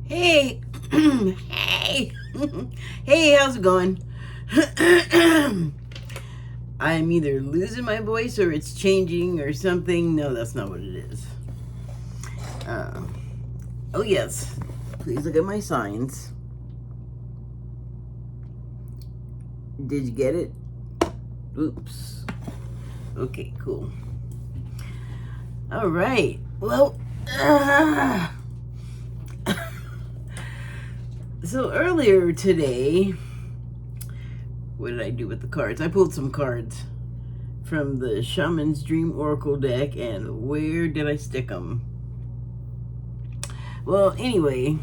Hey, hey, hey, how's it going? I'm either losing my voice or it's changing or something. No, that's not what it is. Uh, oh, yes. Please look at my signs. Did you get it? Oops. Okay, cool. All right. Well, so earlier today, what did I do with the cards? I pulled some cards from the Shaman's Dream Oracle deck, and where did I stick them? Well, anyway,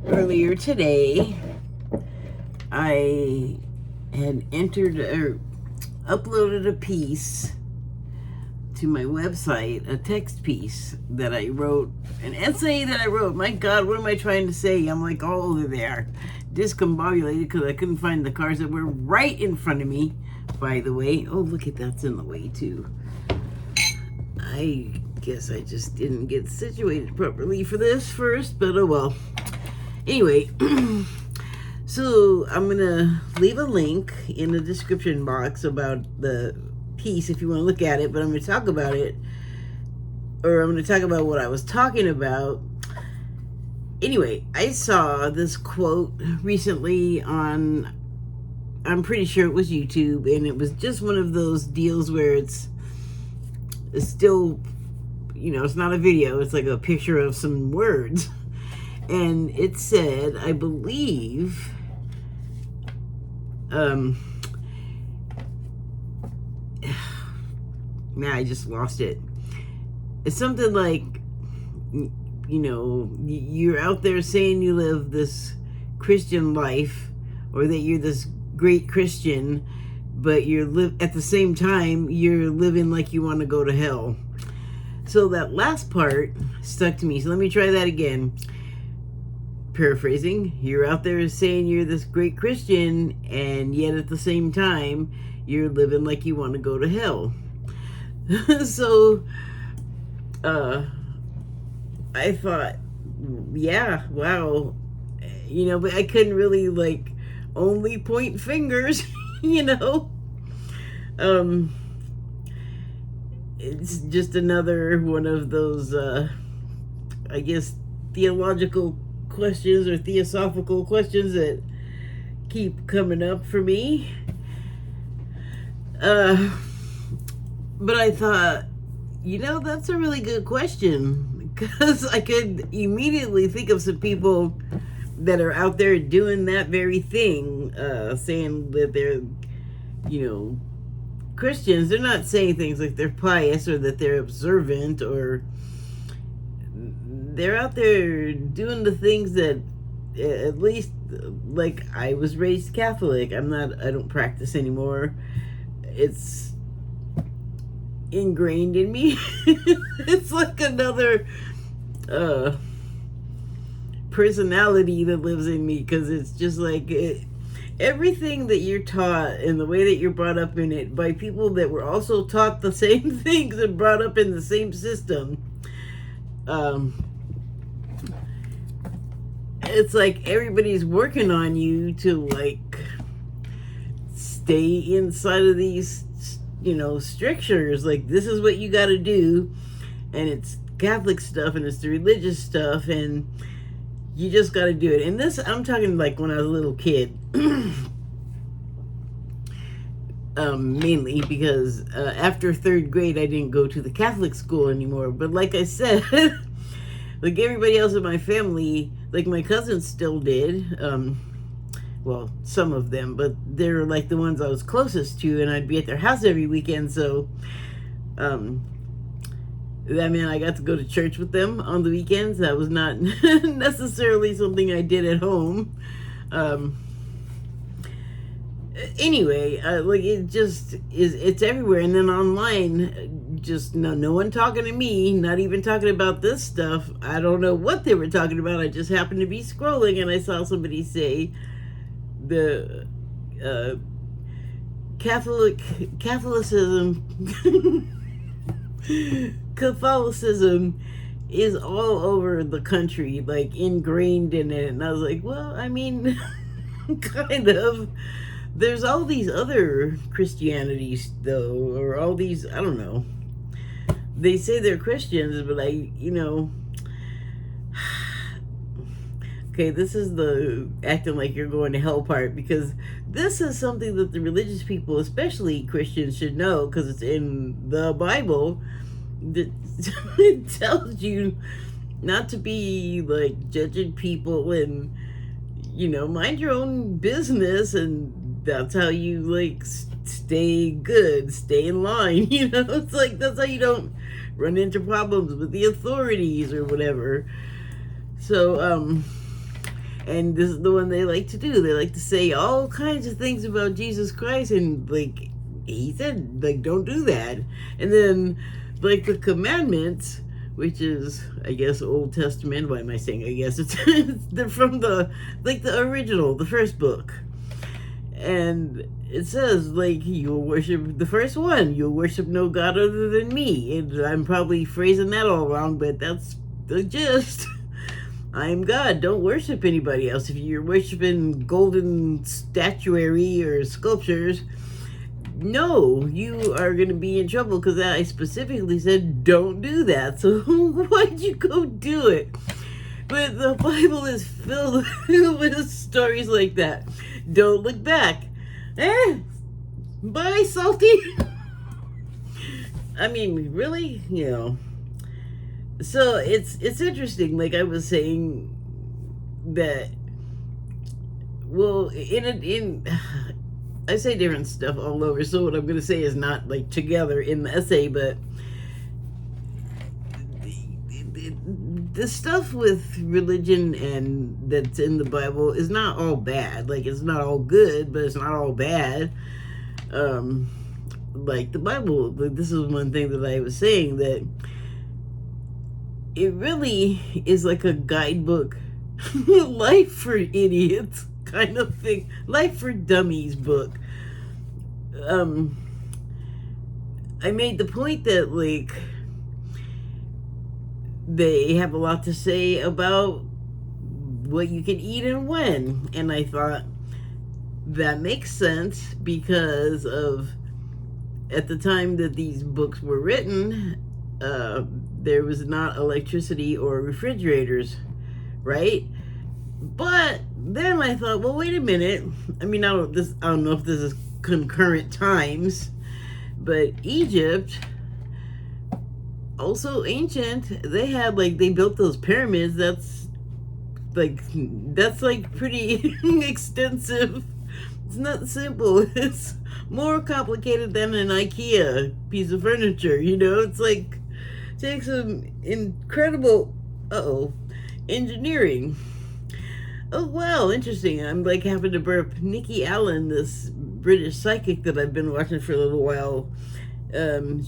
earlier today, I had entered or uploaded a piece to my website, a text piece that I wrote, an essay that I wrote. My God, what am I trying to say? I'm like all over there, discombobulated because I couldn't find the cards that were right in front of me, by the way. Oh, look at that's in the way too. I guess I just didn't get situated properly for this first, but oh well. Anyway, so I'm gonna leave a link in the description box about the piece if you want to look at it, but I'm going to talk about it, or I'm going to talk about what I was talking about. Anyway, I saw this quote recently on, I'm pretty sure it was YouTube, and it was just one of those deals where it's still, you know, it's not a video, it's like a picture of some words, and it said, I believe, now I just lost it. It's something like, you know, you're out there saying you live this Christian life, or that you're this great Christian, but at the same time you're living like you want to go to hell. So that last part stuck to me. So let me try that again. Paraphrasing, you're out there saying you're this great Christian, and yet at the same time you're living like you want to go to hell. So I thought, yeah, wow, you know, but I couldn't really like only point fingers, you know. It's just another one of those I guess theological questions or theosophical questions that keep coming up for me. But I thought, you know, that's a really good question, because I could immediately think of some people that are out there doing that very thing, saying that they're, you know, Christians. They're not saying things like they're pious or that they're observant, or they're out there doing the things that, at least, like, I was raised Catholic. I don't practice anymore. It's ingrained in me. It's like another personality that lives in me, because it's just like everything that you're taught and the way that you're brought up in it by people that were also taught the same things and brought up in the same system. It's like everybody's working on you to like stay inside of these, you know, strictures. Like, this is what you got to do, and it's Catholic stuff and it's the religious stuff, and you just got to do it. And this, I'm talking like when I was a little kid. Mainly because after third grade I didn't go to the Catholic school anymore. But like I said, like everybody else in my family, like my cousins still did. Well, some of them, but they're like the ones I was closest to, and I'd be at their house every weekend. So that meant I got to go to church with them on the weekends. That was not necessarily something I did at home. Anyway, like, it just is, it's everywhere. And then online, just no one talking to me, not even talking about this stuff. I don't know what they were talking about. I just happened to be scrolling and I saw somebody say the Catholicism is all over the country, like ingrained in it. And I was like, well, I mean, kind of. There's all these other Christianities, though, or all these, I don't know. They say they're Christians, but okay, this is the acting like you're going to hell part, because this is something that the religious people, especially Christians, should know, because it's in the Bible. It tells you not to be like judging people and mind your own business, and that's how you like stay good, stay in line. It's like that's how you don't run into problems with the authorities or whatever. So and this is the one they like to do. They like to say all kinds of things about Jesus Christ, and like he said, like, don't do that. And then like the commandments, which is, I guess, Old Testament. Why am I saying I guess? They're from the original, the first book. And it says, like, you'll worship, the first one, you'll worship no God other than me. And I'm probably phrasing that all wrong, but that's the gist. I am God. Don't worship anybody else. If you're worshiping golden statuary or sculptures, no, you are going to be in trouble, because I specifically said don't do that. So why'd you go do it? But the Bible is filled with stories like that. Don't look back. Bye, salty. I mean, really? So it's interesting, like I was saying, that, well, I say different stuff all over, so what I'm going to say is not like together in the essay, but the stuff with religion and that's in the Bible is not all bad. Like, it's not all good, but it's not all bad. Like the Bible, like, this is one thing that I was saying, that it really is like a guidebook, life for idiots kind of thing, life for dummies book. I made the point that, like, they have a lot to say about what you can eat and when, and I thought that makes sense, because of, at the time that these books were written, there was not electricity or refrigerators, right? But then I thought, well, wait a minute. I mean, I don't know if this is concurrent times, but Egypt, also ancient, they built those pyramids. That's like pretty extensive. It's not simple. It's more complicated than an IKEA piece of furniture. It's like, takes some incredible engineering. Oh, wow, interesting. I'm like having to burp. Nikki Allen, this British psychic that I've been watching for a little while,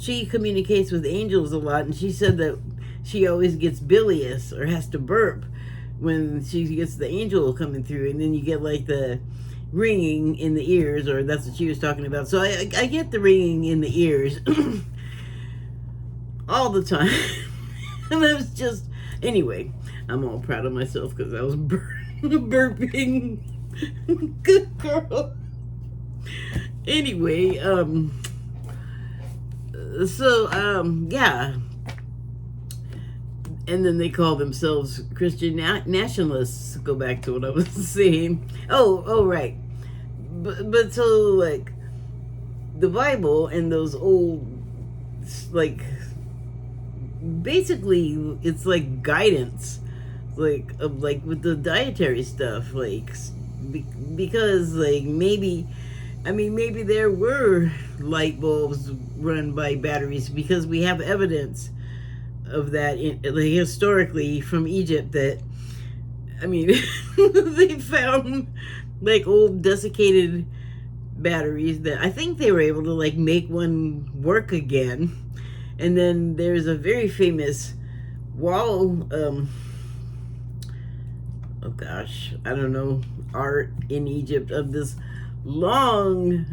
she communicates with angels a lot, and she said that she always gets bilious or has to burp when she gets the angel coming through, and then you get like the ringing in the ears, or that's what she was talking about. So I get the ringing in the ears all the time. And I was just, anyway, I'm all proud of myself because I was burping. Good girl. Anyway, yeah. And then they call themselves Christian nationalists. Go back to what I was saying. Oh, right. But so, like, the Bible and those old, like, basically, it's like guidance, like with the dietary stuff, like, because, like, maybe there were light bulbs run by batteries, because we have evidence of that historically from Egypt, that, I mean, they found like old desiccated batteries that I think they were able to like make one work again. And then there's a very famous wall, oh gosh, I don't know, art in Egypt of this long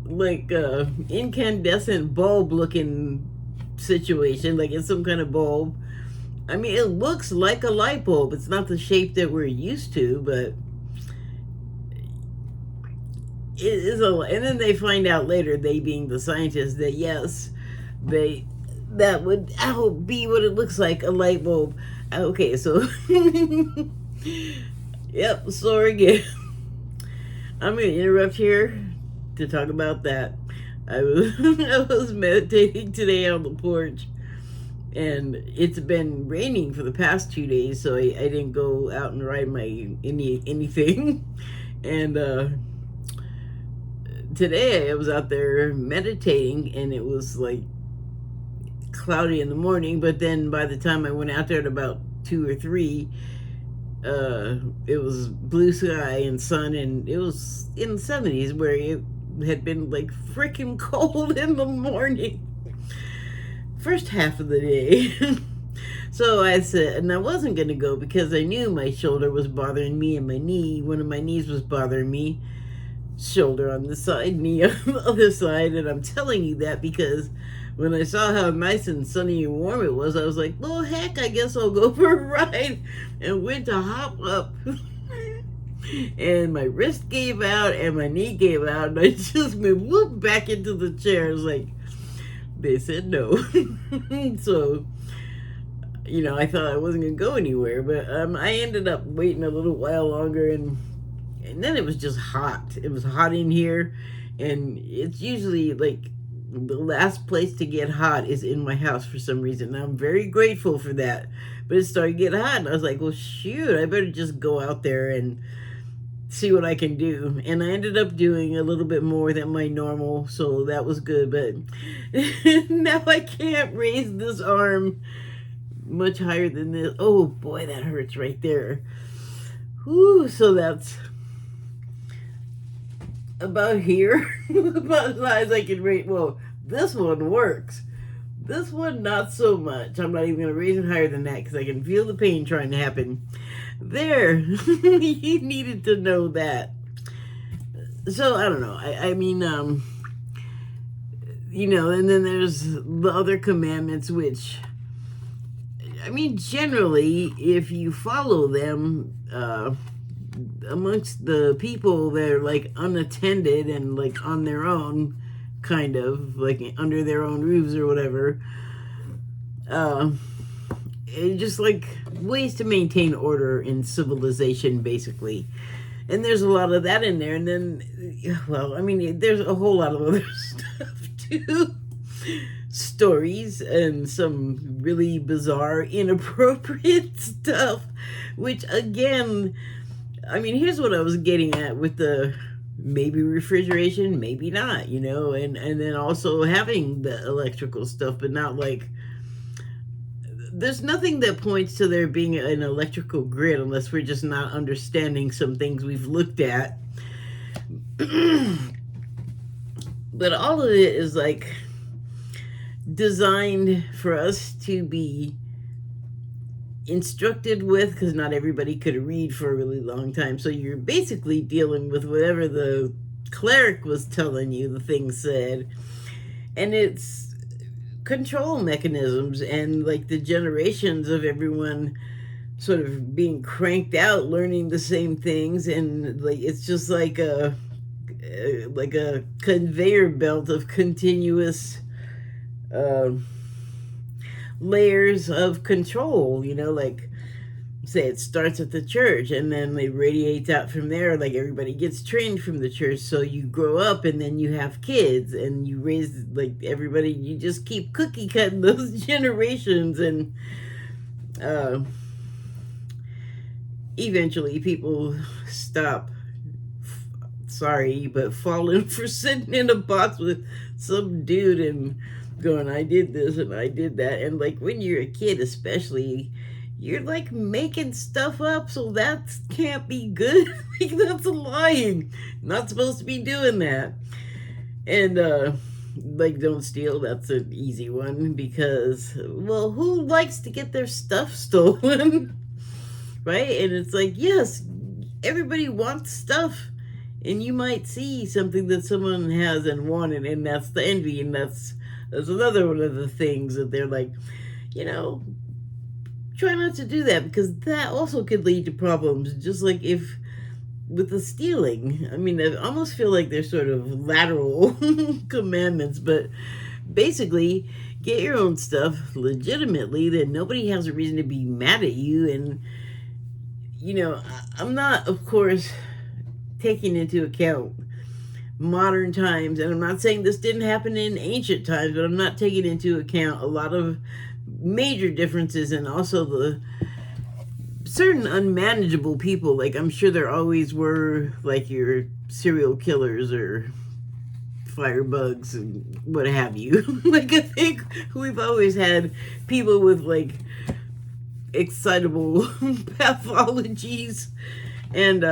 like incandescent bulb looking situation, like it's some kind of bulb. I mean, it looks like a light bulb. It's not the shape that we're used to, but it is a. And then they find out later, they being the scientists, that yes, that would be what it looks like, a light bulb. Okay, so yep. So again, I'm gonna interrupt here to talk about that. I was meditating today on the porch, and it's been raining for the past 2 days, so I didn't go out and ride anything. And today I was out there meditating, and it was like cloudy in the morning, but then by the time I went out there at about 2 or 3, it was blue sky and sun, and it was in the 70s, where it had been like freaking cold in the morning, first half of the day. So I said, and I wasn't going to go because I knew my shoulder was bothering me, and one of my knees was bothering me, shoulder on the side, knee on the other side. And I'm telling you that because when I saw how nice and sunny and warm it was, I was like, well, heck, I guess I'll go for a ride, and went to hop up. And my wrist gave out and my knee gave out, and I just went whoop back into the chair. I was like, they said no. So, I thought I wasn't going to go anywhere, but I ended up waiting a little while longer, and then it was just hot. It was hot in here, and it's usually like the last place to get hot is in my house for some reason. And I'm very grateful for that. But it started getting hot, and I was like, well, shoot, I better just go out there and see what I can do. And I ended up doing a little bit more than my normal, so that was good. But now I can't raise this arm much higher than this. Oh boy, that hurts right there. Whew, so that's about here. About as high as I can raise. Well, this one works. This one, not so much. I'm not even going to raise it higher than that because I can feel the pain trying to happen. There. You needed to know that. So, I don't know. I mean, and then there's the other commandments, which, I mean, generally, if you follow them, amongst the people that are, like, unattended and, like, on their own, kind of, like, under their own roofs or whatever, it's just, like, ways to maintain order in civilization, basically. And there's a lot of that in there. And then, well, I mean, there's a whole lot of other stuff, too. Stories and some really bizarre, inappropriate stuff, which, again, I mean, here's what I was getting at with the maybe refrigeration, maybe not, and then also having the electrical stuff, but not like, there's nothing that points to there being an electrical grid unless we're just not understanding some things we've looked at. But all of it is like designed for us to be instructed with, because not everybody could read for a really long time, so you're basically dealing with whatever the cleric was telling you the thing said, and it's control mechanisms and like the generations of everyone sort of being cranked out learning the same things, and like it's just like a conveyor belt of continuous layers of control, like say it starts at the church and then it radiates out from there. Like everybody gets trained from the church, so you grow up and then you have kids and you raise like everybody, you just keep cookie cutting those generations, and eventually people stop, sorry, but falling for sitting in a box with some dude and going, I did this and I did that. And like when you're a kid especially, you're like making stuff up, so that can't be good. Like that's lying. Not supposed to be doing that. And like don't steal, that's an easy one, because well, who likes to get their stuff stolen? Right? And it's like, yes, everybody wants stuff, and you might see something that someone has and wanted, and that's the envy, and that's That's another one of the things that they're like, you know, try not to do that, because that also could lead to problems. Just like if with the stealing, I mean, I almost feel like they're sort of lateral commandments, but basically, get your own stuff legitimately, then nobody has a reason to be mad at you. And I'm not, of course, taking into account modern times, and I'm not saying this didn't happen in ancient times, but I'm not taking into account a lot of major differences, and also the certain unmanageable people. Like, I'm sure there always were, like, your serial killers or firebugs and what have you. Like, I think we've always had people with, like, excitable pathologies, and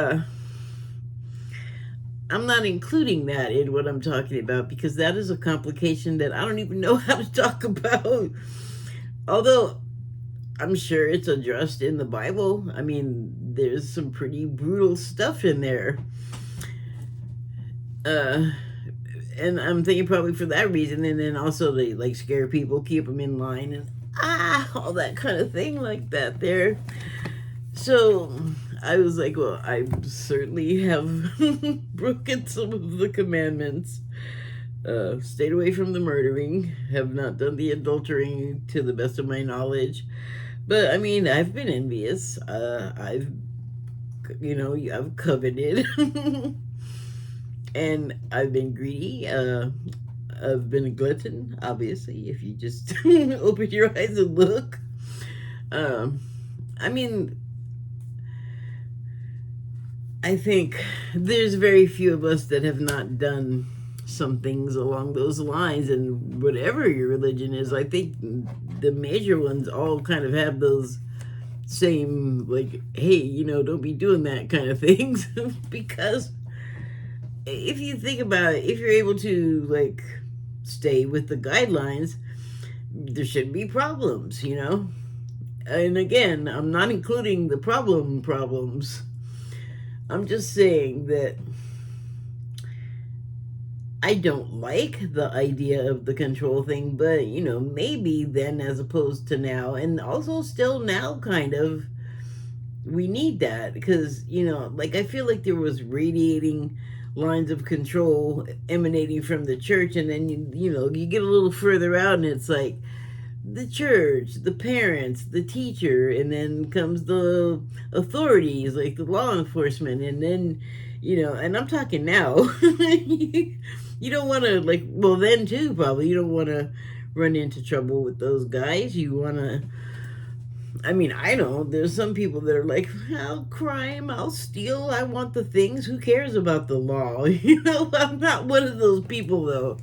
I'm not including that in what I'm talking about, because that is a complication that I don't even know how to talk about. Although I'm sure it's addressed in the Bible. I mean, there's some pretty brutal stuff in there. And I'm thinking probably for that reason, and then also they like scare people, keep them in line, and all that kind of thing like that there. So I was like, well, I certainly have broken some of the commandments. Stayed away from the murdering, have not done the adultering to the best of my knowledge. But I mean, I've been envious. I've coveted. And I've been greedy. I've been a glutton, obviously, if you just open your eyes and look. I mean, I think there's very few of us that have not done some things along those lines, and whatever your religion is, I think the major ones all kind of have those same, like, hey, don't be doing that kind of things. Because if you think about it, if you're able to, like, stay with the guidelines, there shouldn't be problems. And again, I'm not including the problems. I'm just saying that I don't like the idea of the control thing, but, maybe then as opposed to now, and also still now kind of, we need that, because, like, I feel like there was radiating lines of control emanating from the church, and then, you get a little further out, and it's like the church, the parents, the teacher, and then comes the authorities, like the law enforcement, and then, and I'm talking now. You don't want to, like, well, then too, probably, you don't want to run into trouble with those guys. You want to, I mean, I don't. There's some people that are like, I'll crime, I'll steal, I want the things. Who cares about the law? I'm not one of those people, though.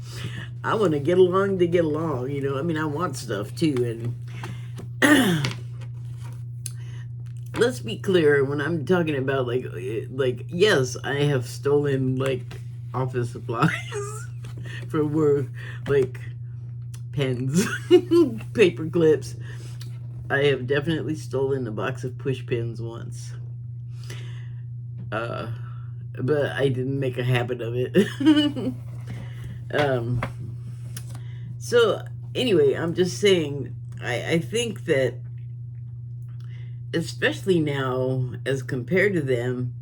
I want to get along to get along, I mean, I want stuff, too, and let's be clear, when I'm talking about, like, yes, I have stolen, like, office supplies from work, like pens, paper clips. I have definitely stolen a box of push pins once. But I didn't make a habit of it. So anyway, I'm just saying, I think that, especially now as compared to them,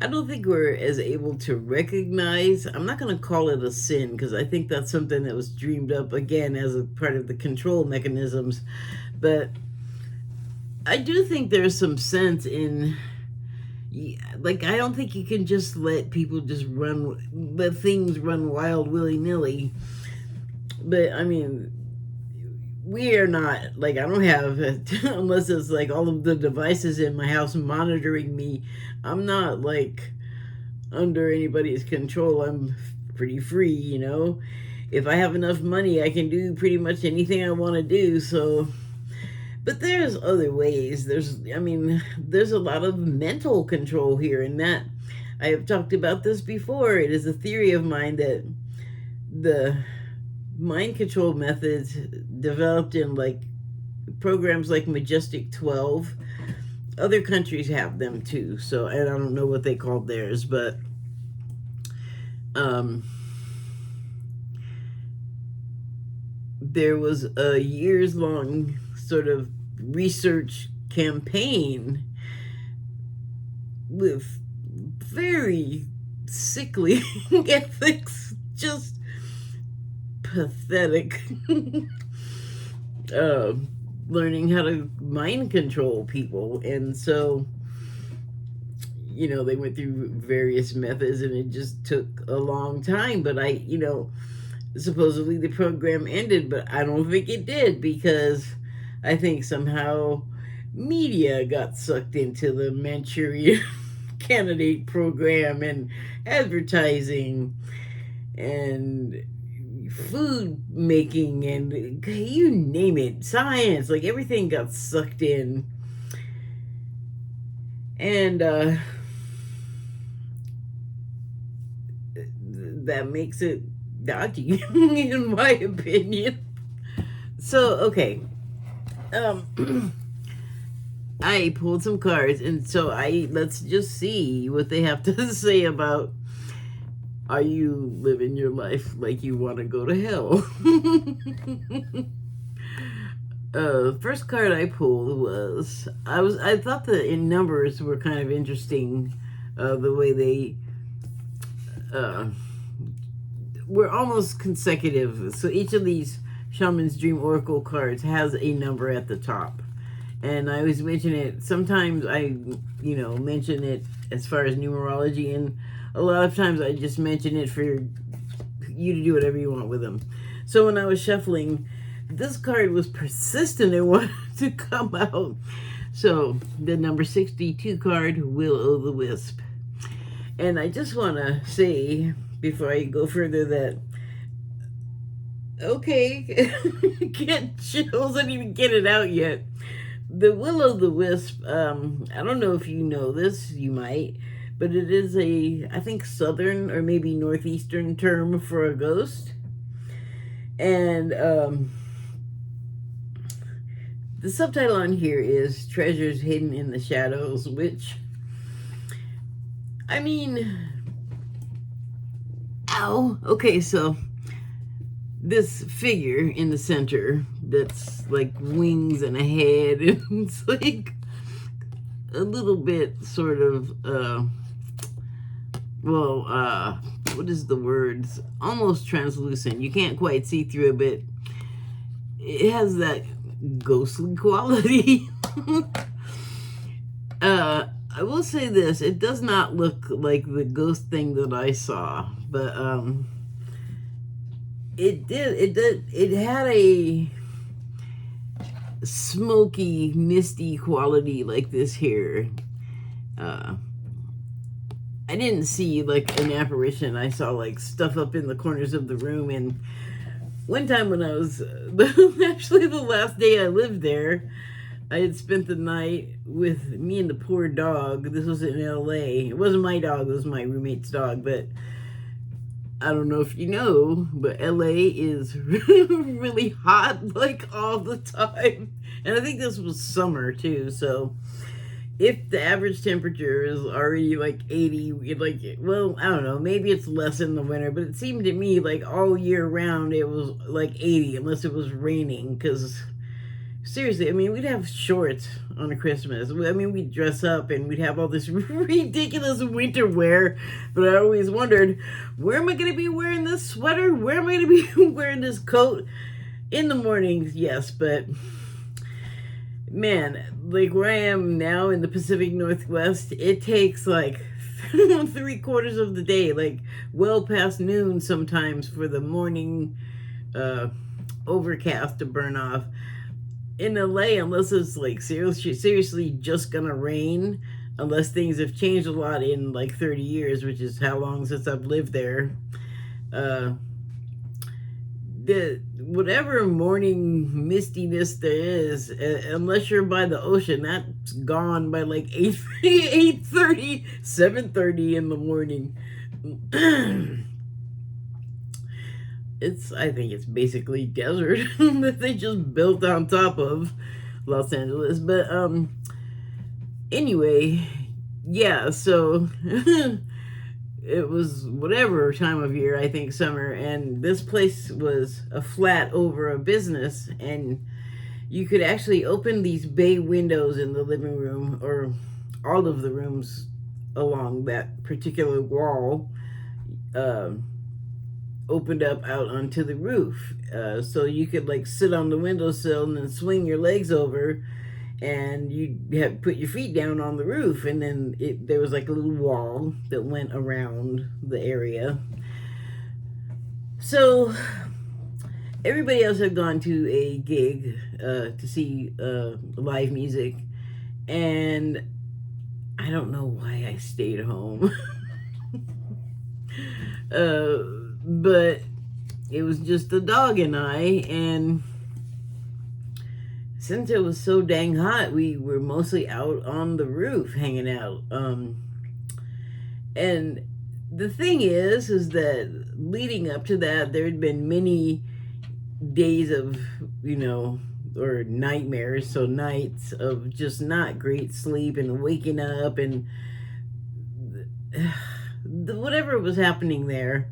I don't think we're as able to recognize, I'm not going to call it a sin, because I think that's something that was dreamed up, again, as a part of the control mechanisms. But I do think there's some sense in, like, I don't think you can just let people just let things run wild willy-nilly. But, I mean, we are not, like, I don't have, unless it's like all of the devices in my house monitoring me, I'm not, like, under anybody's control. I'm pretty free, If I have enough money, I can do pretty much anything I want to do, so. But there's other ways. There's a lot of mental control here, and that, I have talked about this before. It is a theory of mine that the mind control methods developed in, like, programs like Majestic 12. Other countries have them too, so, and I don't know what they called theirs, but there was a years-long sort of research campaign with very sickly ethics, just pathetic. Learning how to mind control people. And so, they went through various methods, and it just took a long time. But supposedly the program ended, but I don't think it did, because I think somehow media got sucked into the Manchurian candidate program, and advertising and food making, and you name it, science, like everything got sucked in. And that makes it dodgy, in my opinion. So, okay. I pulled some cards, and so let's just see what they have to say about, are you living your life like you want to go to hell? First card I pulled was, I thought the numbers were kind of interesting, the way they were almost consecutive. So each of these Shaman's Dream Oracle cards has a number at the top. And I always mention it. Sometimes I, mention it as far as numerology, and a lot of times I just mention it for you to do whatever you want with them. So when I was shuffling, this card was persistent and wanted to come out. So the number 62 card, Will-O-the-Wisp. And I just want to say, before I go further, that, okay, get chills, I didn't even get it out yet. The Will-O-the-Wisp, I don't know if you know this, you might, but it is I think southern or maybe northeastern term for a ghost. And the subtitle on here is Treasures Hidden in the Shadows, which, I mean, ow. Okay, so this figure in the center that's like wings and a head, and it's like a little bit sort of, what is the word? It's almost translucent. You can't quite see through it, but it has that ghostly quality. I will say this, it does not look like the ghost thing that I saw, but it had a smoky, misty quality like this here. I didn't see like an apparition. I saw like stuff up in the corners of the room. And one time when I was, actually the last day I lived there, I had spent the night with me and the poor dog. This was in LA. It wasn't my dog, it was my roommate's dog, but I don't know if you know, but LA is really hot, like, all the time. And I think this was summer, too, so if the average temperature is already, like, 80, like, well, I don't know, maybe it's less in the winter, but it seemed to me like all year round it was, like, 80, unless it was raining, because seriously, I mean, we'd have shorts on Christmas. I mean, we'd dress up and we'd have all this ridiculous winter wear. But I always wondered, where am I going to be wearing this sweater? Where am I going to be wearing this coat? In the mornings, yes, but man, like where I am now in the Pacific Northwest, it takes like 3/4 of the day, like well past noon sometimes, for the morning overcast to burn off. In LA, unless it's like seriously just gonna rain, unless things have changed a lot in like 30 years, which is how long since I've lived there, whatever morning mistiness there is, unless you're by the ocean, that's gone by like 8:30, 7:30 in the morning. I think it's basically desert that they just built on top of Los Angeles. But anyway, yeah, so it was whatever time of year, I think summer, and this place was a flat over a business, and you could actually open these bay windows in the living room, or all of the rooms along that particular wall uh, opened up out onto the roof. So you could like sit on the windowsill and then swing your legs over, and you had put your feet down on the roof, and then there was like a little wall that went around the area. So everybody else had gone to a gig to see live music, and I don't know why I stayed home. But it was just the dog and I, and since it was so dang hot, we were mostly out on the roof hanging out. And the thing is that leading up to that, there had been many days of, or nightmares, so nights of just not great sleep and waking up, and whatever was happening there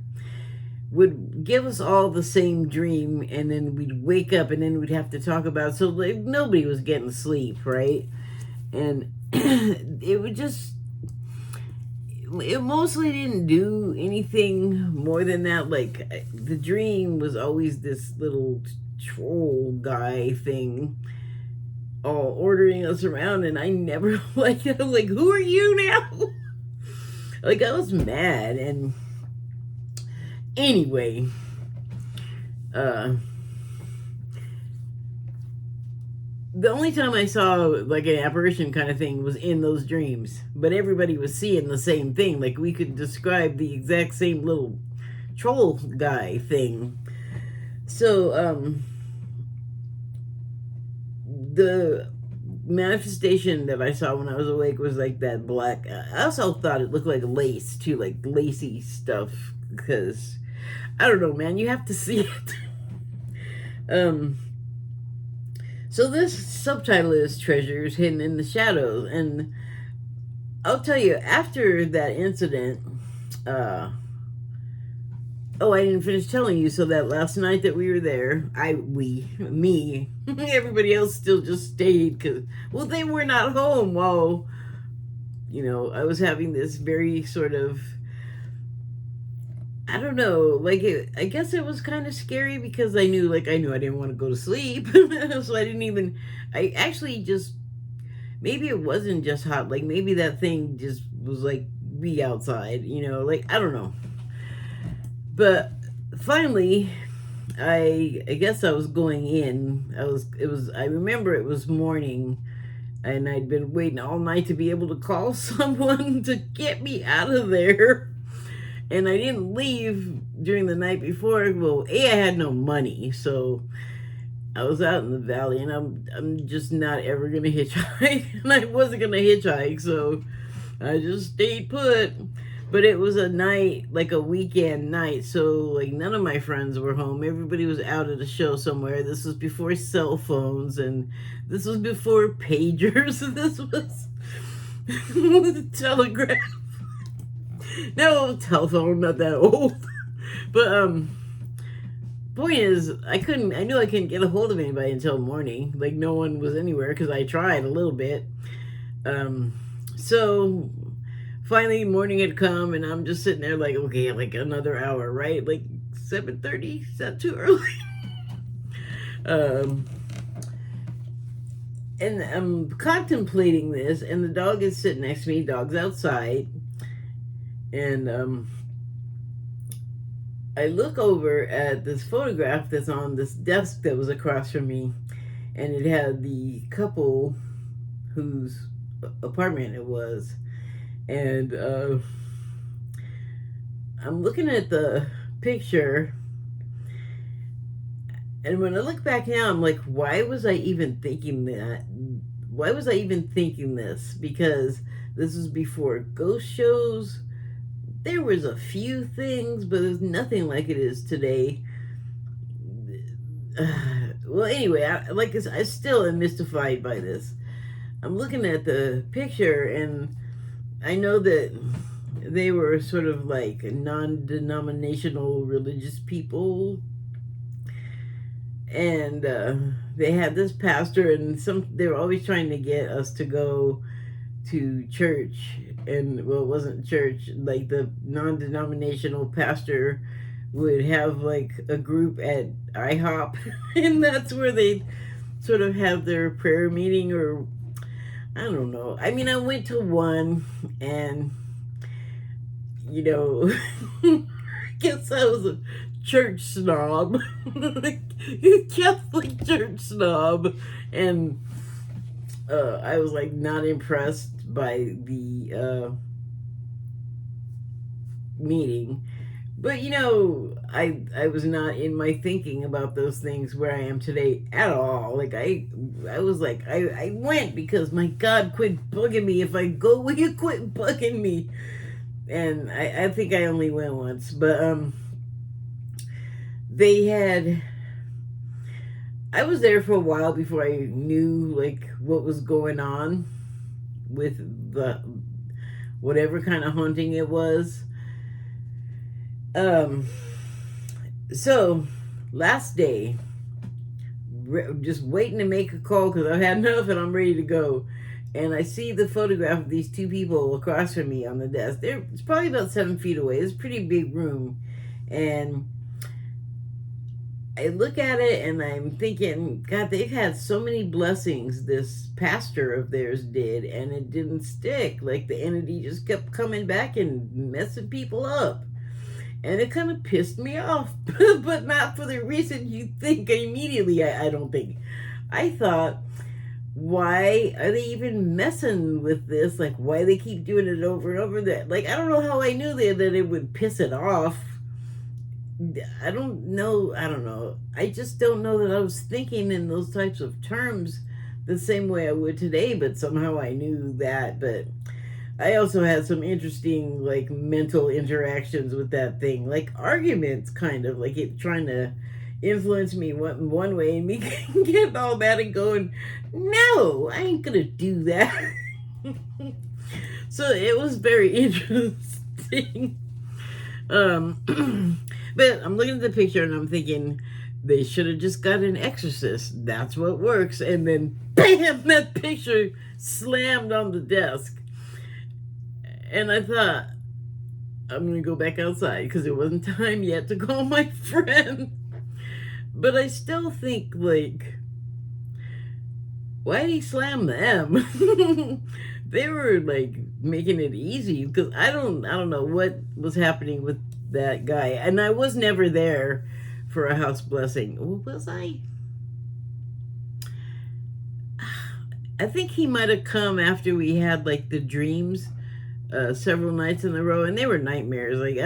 would give us all the same dream, and then we'd wake up and then we'd have to talk about it. So like nobody was getting sleep, right? And it mostly didn't do anything more than that. Like the dream was always this little troll guy thing all ordering us around, and I never liked it. I'm like, who are you now? Like I was mad. And anyway, the only time I saw like an apparition kind of thing was in those dreams, but everybody was seeing the same thing. Like we could describe the exact same little troll guy thing. So the manifestation that I saw when I was awake was like that black. I also thought it looked like lace too, like lacy stuff, because I don't know, man, you have to see it. So this subtitle is Treasures Hidden in the Shadows, and I'll tell you, after that incident, I didn't finish telling you. So that last night that we were there, me, everybody else still just stayed because, well, they were not home while, I was having this very sort of, I don't know, I guess it was kind of scary because I knew I didn't want to go to sleep. So I actually just, maybe it wasn't just hot. Like maybe that thing just was be outside, I don't know. But finally, I guess I was going in. I remember it was morning, and I'd been waiting all night to be able to call someone to get me out of there. And I didn't leave during the night before. Well, I had no money, so I was out in the valley, and I'm just not ever gonna hitchhike, and I wasn't gonna hitchhike, so I just stayed put. But it was a night, like a weekend night, so none of my friends were home. Everybody was out at a show somewhere. This was before cell phones, and this was before pagers. This was the telegraph. No, telephone, not that old. But point is, I knew I couldn't get a hold of anybody until morning. No one was anywhere because I tried a little bit. So finally morning had come, and I'm just sitting there okay, another hour, right? 7:30, is that too early? And I'm contemplating this, and the dog is sitting next to me. Dog's outside. And I look over at this photograph that's on this desk that was across from me, and it had the couple whose apartment it was. And I'm looking at the picture, and when I look back now, I'm like, why was I even thinking that? Why was I even thinking this? Because this was before ghost shows. There was a few things, but there's nothing like it is today. Well, anyway, I still am mystified by this. I'm looking at the picture, and I know that they were sort of like non-denominational religious people, and they had this pastor, and they were always trying to get us to go to church. And well, it wasn't church, like the non-denominational pastor would have like a group at IHOP and that's where they sort of have their prayer meeting, or I don't know. I mean, I went to one, and you know, I guess I was a church snob, Catholic church snob, and I was like not impressed by the meeting. But you know, I was not in my thinking about those things where I am today at all. Like I was like I went because my God, quit bugging me. If I go, will you quit bugging me? And I think I only went once, but they had. I was there for a while before I knew like what was going on with the whatever kind of haunting it was. So last day, just waiting to make a call because I've had enough and I'm ready to go. And I see the photograph of these two people across from me on the desk. It's probably about 7 feet away. It's a pretty big room. And I look at it and I'm thinking, God, they've had so many blessings, this pastor of theirs did, and it didn't stick. Like the entity just kept coming back and messing people up. And it kind of pissed me off, but not for the reason you think immediately. I don't think. I thought, why are they even messing with this? Like, why they keep doing it over and over? That, like, I don't know how I knew that it would piss it off. I don't know. I just don't know that I was thinking in those types of terms the same way I would today, but somehow I knew that. But I also had some interesting, like, mental interactions with that thing, like arguments, kind of, like it trying to influence me one way and me getting all mad and going, no, I ain't gonna do that. So it was very interesting. But I'm looking at the picture and I'm thinking they should have just got an exorcist. That's what works. And then bam, that picture slammed on the desk. And I thought, I'm going to go back outside because it wasn't time yet to call my friend. But I still think, like, why did he slam them? They were, like, making it easy because I don't know what was happening with that guy. And I was never there for a house blessing. Was I? I think he might have come after we had, like, the dreams. Several nights in a row, and they were nightmares. Like,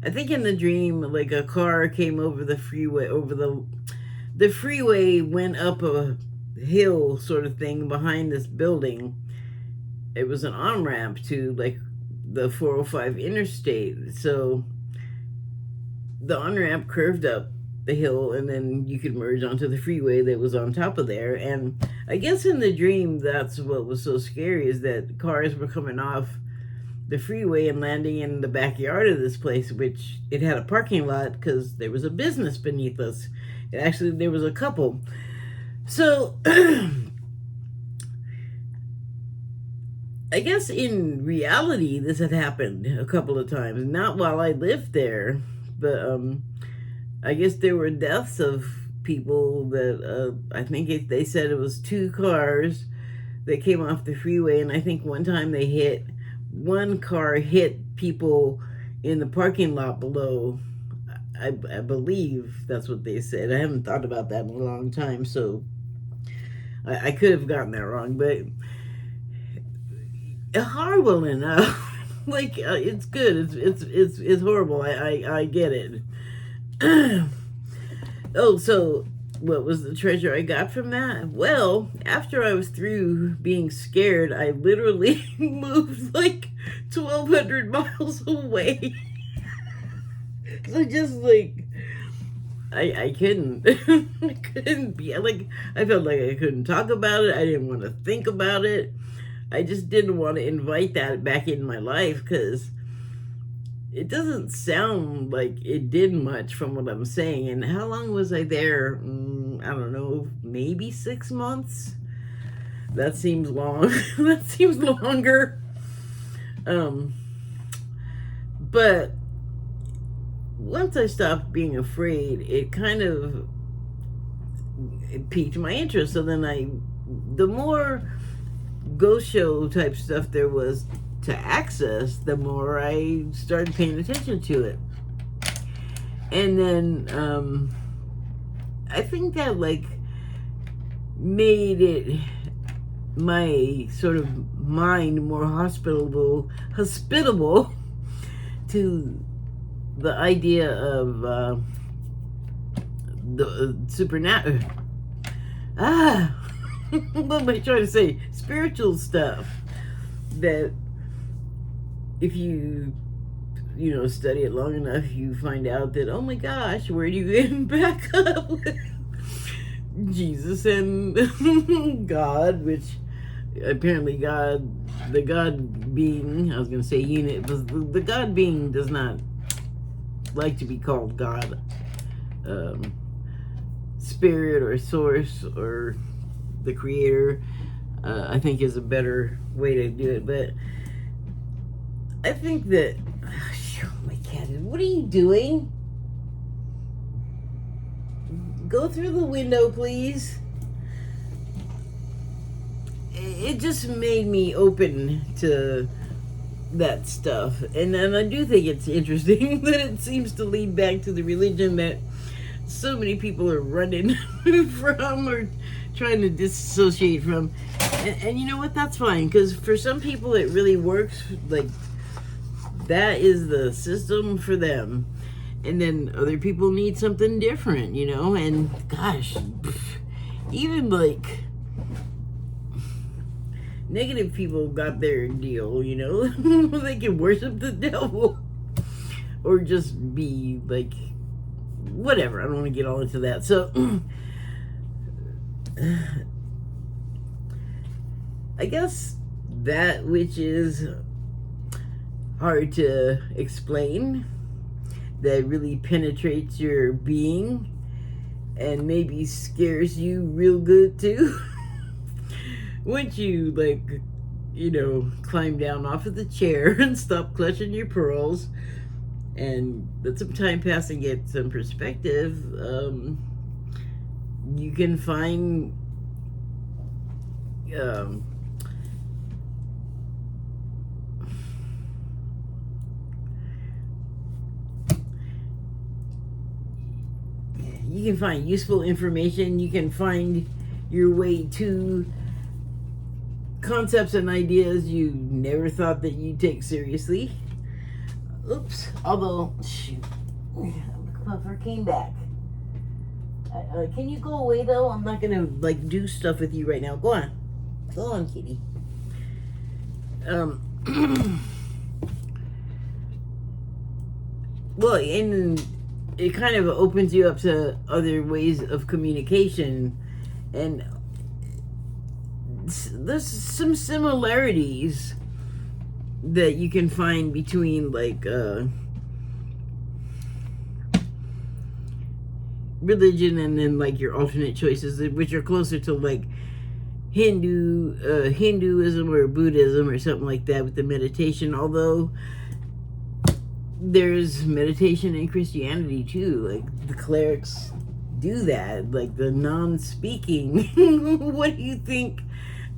I think in the dream, like, a car came over the freeway, the freeway went up a hill sort of thing behind this building. It was an on-ramp to, like, the 405 interstate. So the on-ramp curved up the hill, and then you could merge onto the freeway that was on top of there. And I guess in the dream, that's what was so scary, is that cars were coming off the freeway and landing in the backyard of this place, which it had a parking lot because there was a business beneath us. Actually, there was a couple. So I guess in reality, this had happened a couple of times. Not while I lived there, but I guess there were deaths of people that, I think they said it was 2 cars that came off the freeway. And I think one time one car hit people in the parking lot below. I believe that's what they said. I haven't thought about that in a long time, so I could have gotten that wrong, but horrible enough. Like, it's good. It's horrible. I get it. Oh, so what was the treasure I got from that? Well, after I was through being scared, I literally moved like 1,200 miles away. So just like, I couldn't. I couldn't be, like, I felt like I couldn't talk about it. I didn't want to think about it. I just didn't want to invite that back in my life because it doesn't sound like it did much from what I'm saying. And how long was I there? I don't know, maybe 6 months? That seems long. That seems longer. But once I stopped being afraid, it kind of piqued my interest. So then the more ghost show type stuff there was to access, the more I started paying attention to it. And then I think that like made it my sort of mind more hospitable to the idea of the supernatural. What am I trying to say? Spiritual stuff. That if you study it long enough, you find out that, oh my gosh, where do you end back up with Jesus and God, which apparently the God being, I was going to say unit, but the God being does not like to be called God. Spirit or source or the creator, I think is a better way to do it. But I think that, oh my cat, what are you doing? Go through the window, please. It just made me open to that stuff. And I do think it's interesting that it seems to lead back to the religion that so many people are running from or trying to disassociate from. And you know what? That's fine. Because for some people it really works. Like, that is the system for them. And then other people need something different, And gosh, even like negative people got their deal, They can worship the devil or just be like, whatever. I don't want to get all into that. So I guess that which is hard to explain, that really penetrates your being and maybe scares you real good too. Once you climb down off of the chair and stop clutching your pearls and let some time pass and get some perspective, you can find useful information. You can find your way to concepts and ideas you never thought that you'd take seriously. Oops. Although, shoot, the puffer came back. Can you go away though? I'm not gonna do stuff with you right now. Go on, kitty. Well, and it kind of opens you up to other ways of communication, and there's some similarities that you can find between religion and then your alternate choices, which are closer to Hinduism or Buddhism or something like that with the meditation. Although there's meditation in Christianity too. The clerics do that, the non-speaking. What do you think?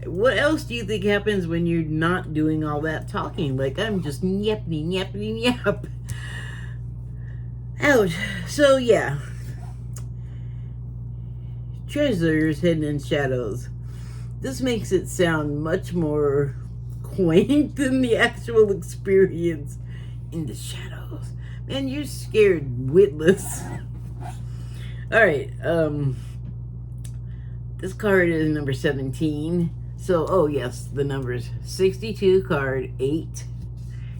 What else do you think happens when you're not doing all that talking? I'm just yap. Ouch. So yeah. Treasures hidden in shadows. This makes it sound much more quaint than the actual experience in the shadows. Man, you're scared witless. Alright, this card is number 17. So, oh yes, the numbers 62 card 8,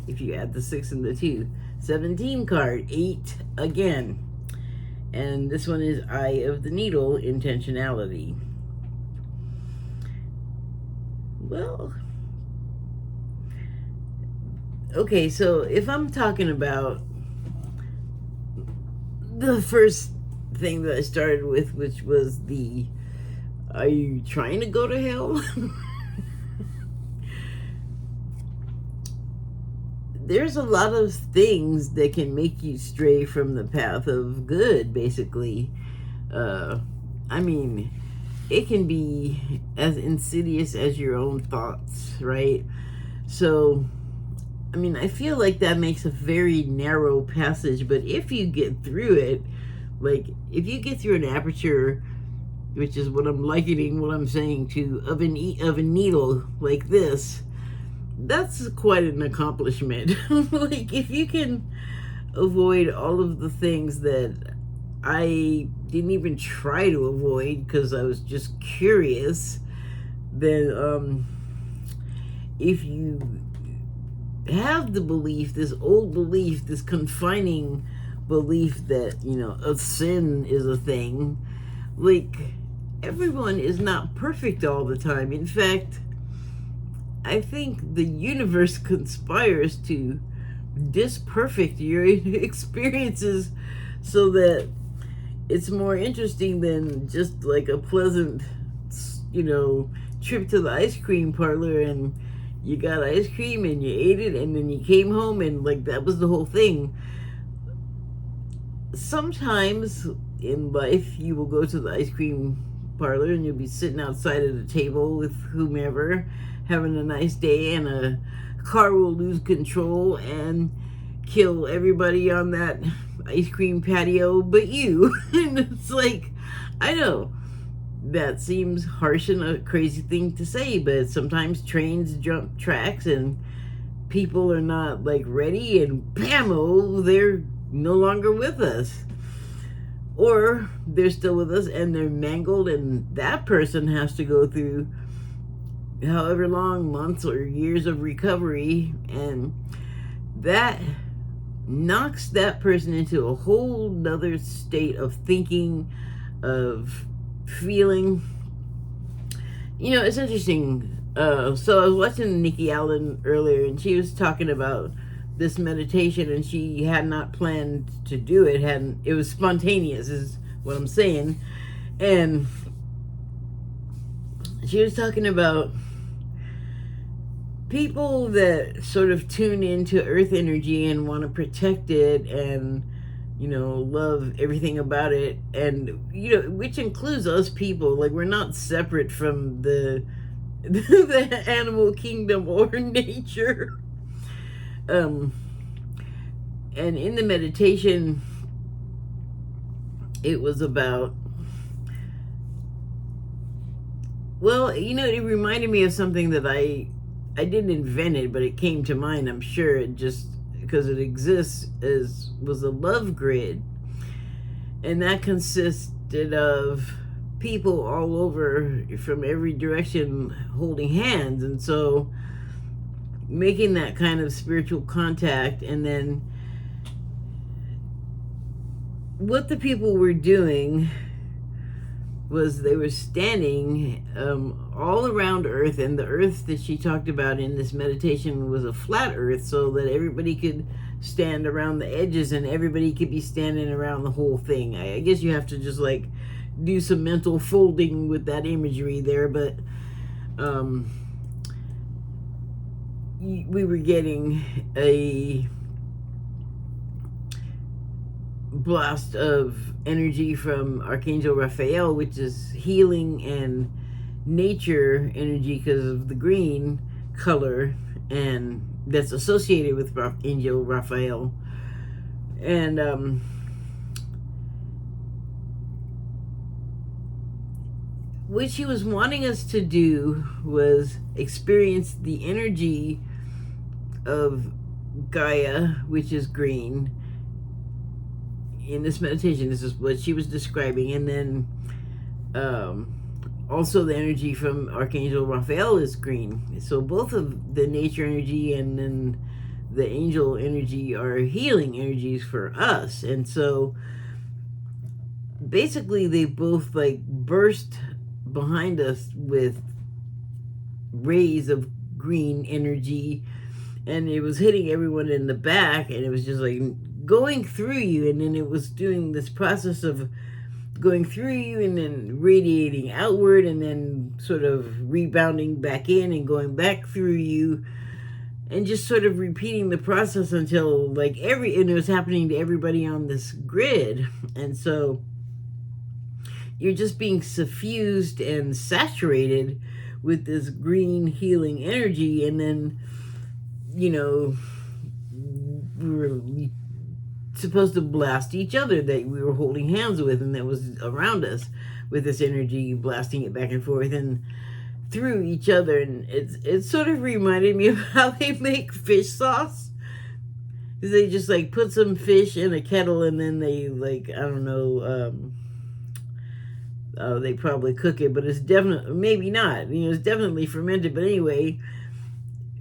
if you add the 6 and the 2. 17 card 8 again. And this one is Eye of the Needle, intentionality. Well, Okay, so if I'm talking about the first thing that I started with, which was the, are you trying to go to hell? There's a lot of things that can make you stray from the path of good, basically. Uh, I mean, it can be as insidious as your own thoughts, right? So, I mean, I feel like that makes a very narrow passage, but if you get through it, like if you get through an aperture, which is what I'm likening what I'm saying to, of a needle like this, that's quite an accomplishment. Like if you can avoid all of the things that I didn't even try to avoid because I was just curious, then if you have the belief, this old belief, this confining belief that, you know, a sin is a thing, like everyone is not perfect all the time. In fact, I think the universe conspires to disperfect your experiences so that it's more interesting than just like a pleasant, you know, trip to the ice cream parlor and you got ice cream and you ate it and then you came home and like that was the whole thing. Sometimes in life you will go to the ice cream parlor and you'll be sitting outside at a table with whomever having a nice day, and a car will lose control and kill everybody on that ice cream patio but you. And it's like, I know that seems harsh and a crazy thing to say, but sometimes trains jump tracks and people are not like ready and bam, oh, they're no longer with us. Or they're still with us and they're mangled, and that person has to go through however long, months or years of recovery, and that knocks that person into a whole nother state of thinking, of feeling. You know, it's interesting. So I was watching Nikki Allen earlier, and she was talking about this meditation, and she had not planned to do it. Hadn't It was spontaneous, is what I'm saying. And she was talking about people that sort of tune into earth energy and want to protect it and, you know, love everything about it, and, you know, which includes us people. Like, we're not separate from the the animal kingdom or nature. And in the meditation, it was about, well, you know, it reminded me of something that I didn't invent it, but it came to mind. I'm sure it just because it exists, as was a love grid, and that consisted of people all over from every direction holding hands, and so making that kind of spiritual contact. And then what the people were doing was they were standing all around Earth, and the Earth that she talked about in this meditation was a flat Earth, so that everybody could stand around the edges and everybody could be standing around the whole thing. I guess you have to just like do some mental folding with that imagery there, but we were getting a blast of energy from Archangel Raphael, which is healing and nature energy because of the green color, and that's associated with Archangel Raphael. And what she was wanting us to do was experience the energy of Gaia, which is green, in this meditation. This is what she was describing. And then also the energy from Archangel Raphael is green. So both of the nature energy and then the angel energy are healing energies for us. And so basically they both like burst behind us with rays of green energy, and it was hitting everyone in the back, and it was just like going through you, and then it was doing this process of going through you and then radiating outward and then sort of rebounding back in and going back through you, and just sort of repeating the process until like and it was happening to everybody on this grid. And so you're just being suffused and saturated with this green healing energy. And then, you know, we were supposed to blast each other that we were holding hands with and that was around us, with this energy, blasting it back and forth and through each other. And it sort of reminded me of how they make fish sauce. They just like put some fish in a kettle and then they like, I don't know, they probably cook it, but it's definitely, maybe not, you know, it's definitely fermented. But anyway,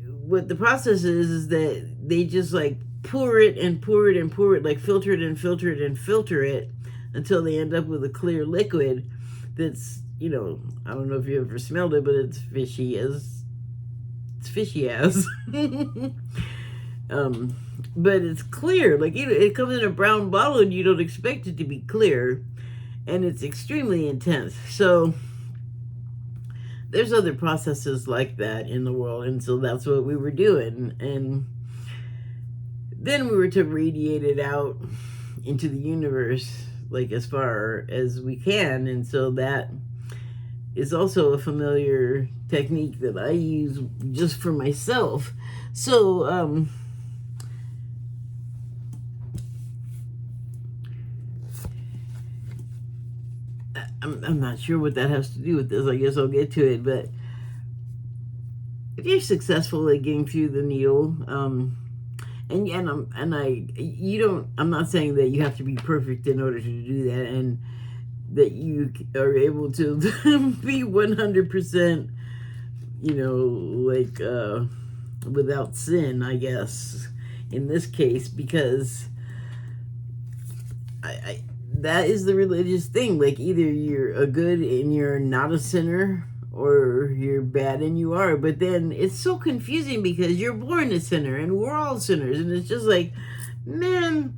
what the process is that they just like pour it and pour it and pour it, like filter it and filter it and filter it until they end up with a clear liquid that's, you know, I don't know if you ever smelled it, but it's fishy as but it's clear. Like it comes in a brown bottle and you don't expect it to be clear, and it's extremely intense. So there's other processes like that in the world, and so that's what we were doing. And then we were to radiate it out into the universe, like as far as we can. And so that is also a familiar technique that I use just for myself. So, I'm not sure what that has to do with this. I guess I'll get to it. But if you're successful at getting through the needle, I'm not saying that you have to be perfect in order to do that, and that you are able to be 100%, you know, like without sin, I guess, in this case, because I that is the religious thing. Like either you're a good and you're not a sinner, or you're bad and you are. But then it's so confusing because you're born a sinner and we're all sinners, and it's just like, man,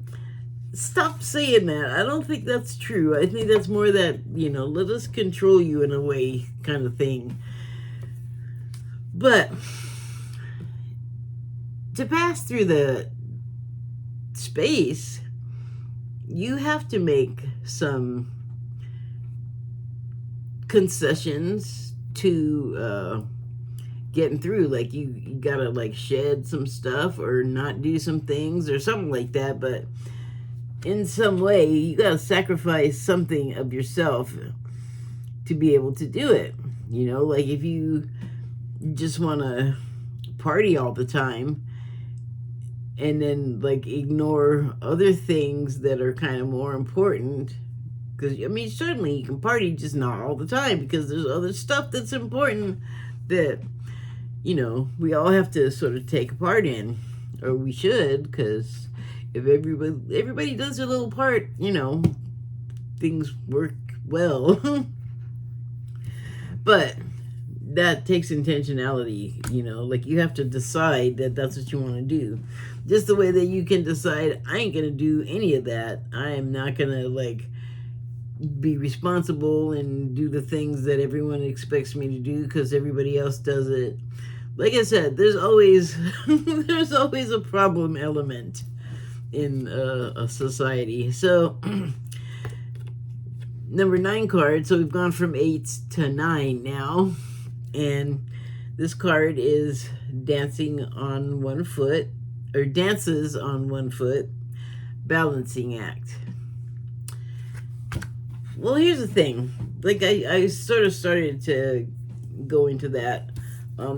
stop saying that. I don't think that's true. I think that's more that, you know, let us control you in a way kind of thing. But to pass through the space, you have to make some concessions to getting through. Like you gotta like shed some stuff or not do some things or something like that. But in some way, you gotta sacrifice something of yourself to be able to do it. You know, like if you just want to party all the time and then like ignore other things that are kind of more important, because I mean certainly you can party, just not all the time, because there's other stuff that's important that, you know, we all have to sort of take a part in, or we should, because if everybody does their little part, you know, things work well. But that takes intentionality, you know, like you have to decide that that's what you want to do. Just the way that you can decide, I ain't going to do any of that. I am not going to like be responsible and do the things that everyone expects me to do because everybody else does it. Like I said, there's always there's always a problem element in a society. So number 9 card. So we've gone from 8 to 9 now. And this card is dancing on one foot, or dances on one foot, balancing act. Well, here's the thing. Like I sort of started to go into that.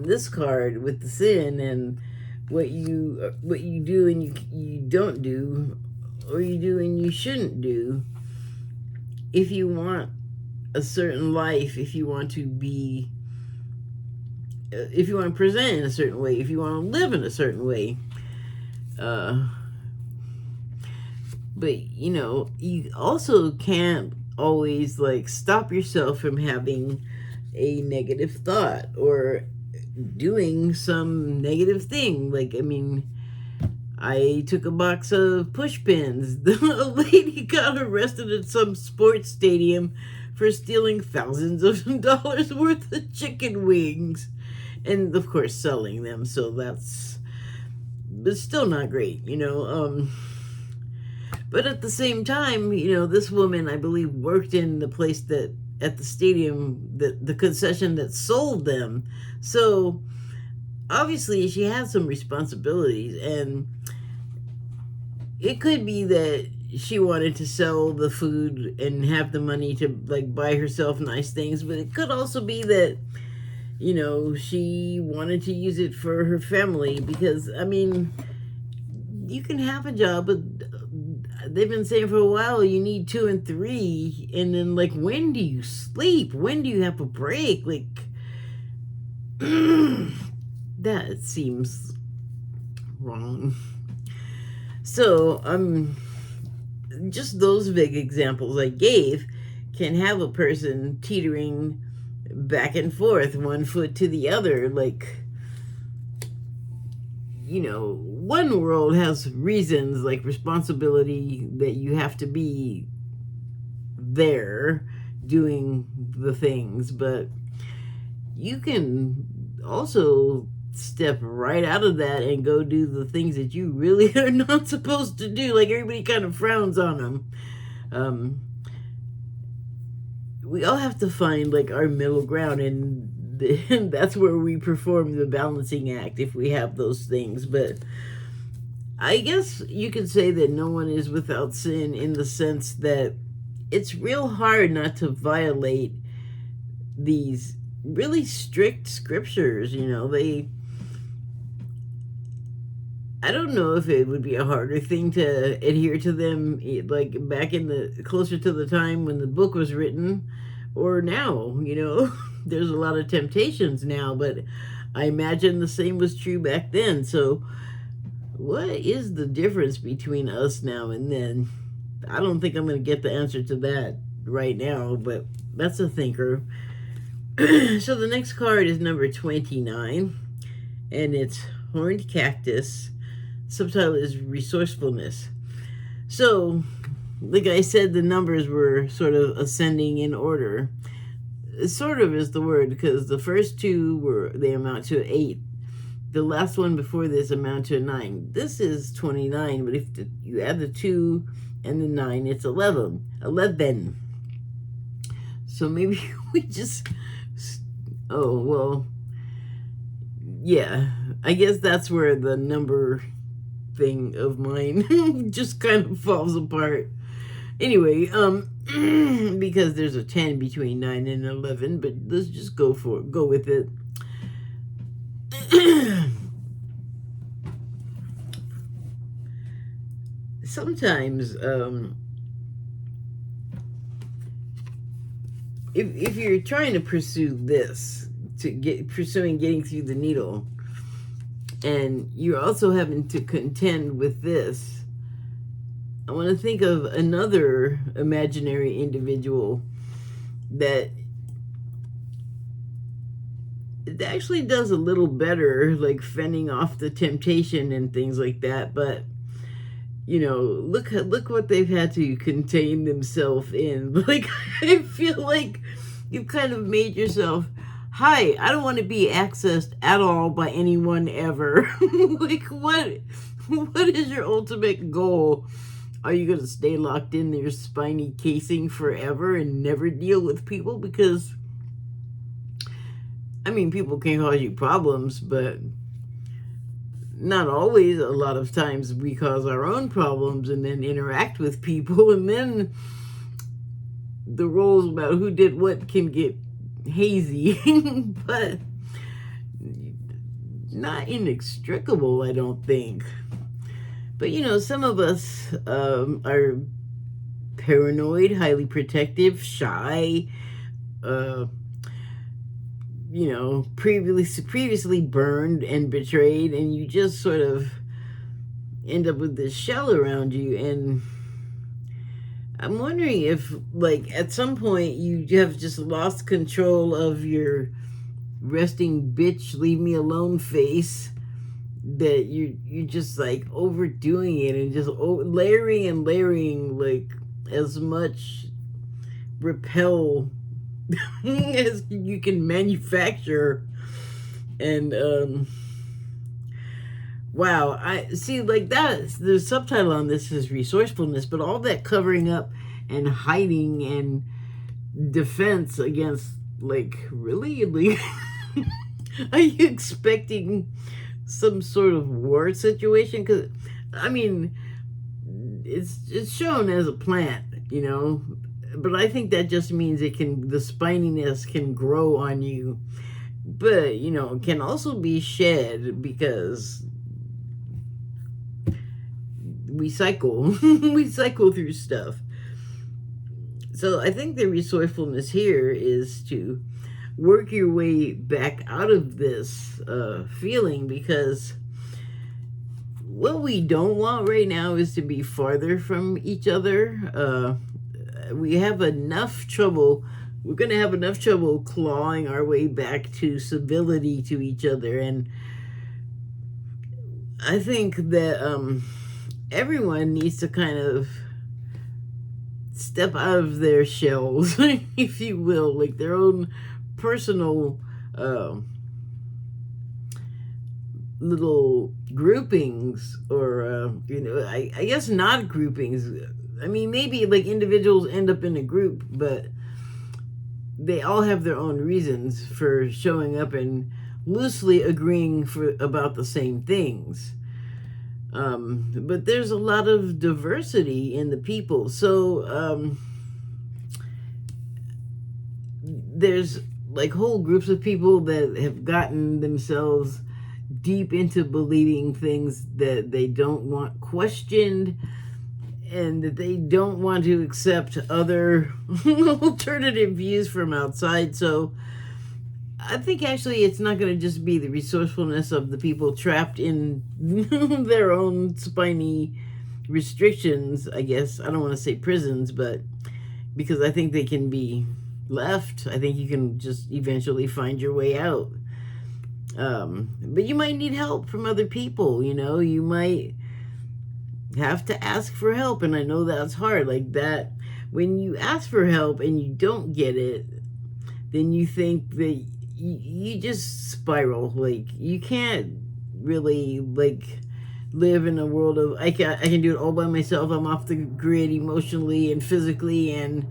This card with the sin and what you do and you don't do, or you do and you shouldn't do. If you want a certain life, if you want to be, if you want to present in a certain way, if you want to live in a certain way, but you know, you also can't always like stop yourself from having a negative thought or doing some negative thing. Like, I mean, I took a box of push pins. A lady got arrested at some sports stadium for stealing thousands of dollars worth of chicken wings. And of course selling them, so that's, but still not great, but at the same time, this woman, I believe, worked in the place that, at the stadium, the concession that sold them. So obviously she had some responsibilities, and it could be that she wanted to sell the food and have the money to like buy herself nice things, but it could also be that she wanted to use it for her family, because I mean, you can have a job, but they've been saying for a while you need 2 and 3, and then like, when do you sleep? When do you have a break? Like, that seems wrong. So just those big examples I gave can have a person teetering back and forth, one foot to the other. Like, one world has reasons like responsibility, that you have to be there doing the things, but you can also step right out of that and go do the things that you really are not supposed to do. Like, everybody kind of frowns on them. We all have to find like our middle ground, and that's where we perform the balancing act, if we have those things. But I guess you could say that no one is without sin, in the sense that it's real hard not to violate these really strict scriptures. I don't know if it would be a harder thing to adhere to them, like back in closer to the time when the book was written, or now. There's a lot of temptations now, but I imagine the same was true back then. So what is the difference between us now and then? I don't think I'm going to get the answer to that right now, but that's a thinker. So the next card is number 29, and it's Horned Cactus. Subtitle is Resourcefulness. So, like I said, the numbers were sort of ascending in order. Sort of is the word, because the first two they amount to 8. The last one before this amount to 9. This is 29, but if you add the 2 and the 9, it's 11. 11. So maybe we just... Oh, well... Yeah, I guess that's where the number thing of mine just kind of falls apart. Anyway, because there's a 10 between 9 and 11, but let's just go with it. Sometimes, if you're trying to pursue this, pursuing getting through the needle, and you're also having to contend with this, I want to think of another imaginary individual that it actually does a little better, like fending off the temptation and things like that. But look what they've had to contain themselves in. Like, I feel like you've kind of made yourself, hi, I don't want to be accessed at all by anyone ever. Like, what is your ultimate goal? Are you going to stay locked in your spiny casing forever and never deal with people? Because, I mean, people can cause you problems, but not always. A lot of times we cause our own problems and then interact with people, and then the roles about who did what can get hazy, but not inextricable, I don't think. But some of us are paranoid, highly protective, shy, previously burned and betrayed, and you just sort of end up with this shell around you. And I'm wondering if, like, at some point you have just lost control of your resting bitch, leave me alone face, that you're just like overdoing it and just layering and layering like as much repel as you can manufacture. And wow, I see, like that, the subtitle on this is resourcefulness, but all that covering up and hiding and defense against, like, really? Like, are you expecting some sort of war situation? Because, I mean, it's shown as a plant, you know, but I think that just means the spininess can grow on you, but, you know, can also be shed, because we cycle we cycle through stuff. So I think the resourcefulness here is to work your way back out of this feeling, because what we don't want right now is to be farther from each other. We have enough trouble. We're going to have enough trouble clawing our way back to civility to each other. And I think that everyone needs to kind of step out of their shells, if you will, like their own personal little groupings, or you know, I guess not groupings. I mean, maybe like individuals end up in a group, but they all have their own reasons for showing up and loosely agreeing about the same things. But there's a lot of diversity in the people. So there's like whole groups of people that have gotten themselves deep into believing things that they don't want questioned, and that they don't want to accept other alternative views from outside. So I think actually it's not going to just be the resourcefulness of the people trapped in their own spiny restrictions, I guess. I don't want to say prisons, but because I think they can be left. I think you can just eventually find your way out. But you might need help from other people, you know. You might have to ask for help, and I know that's hard. Like that, when you ask for help and you don't get it, then you think that you just spiral. Like, you can't really like live in a world of I can do it all by myself. I'm off the grid emotionally and physically, and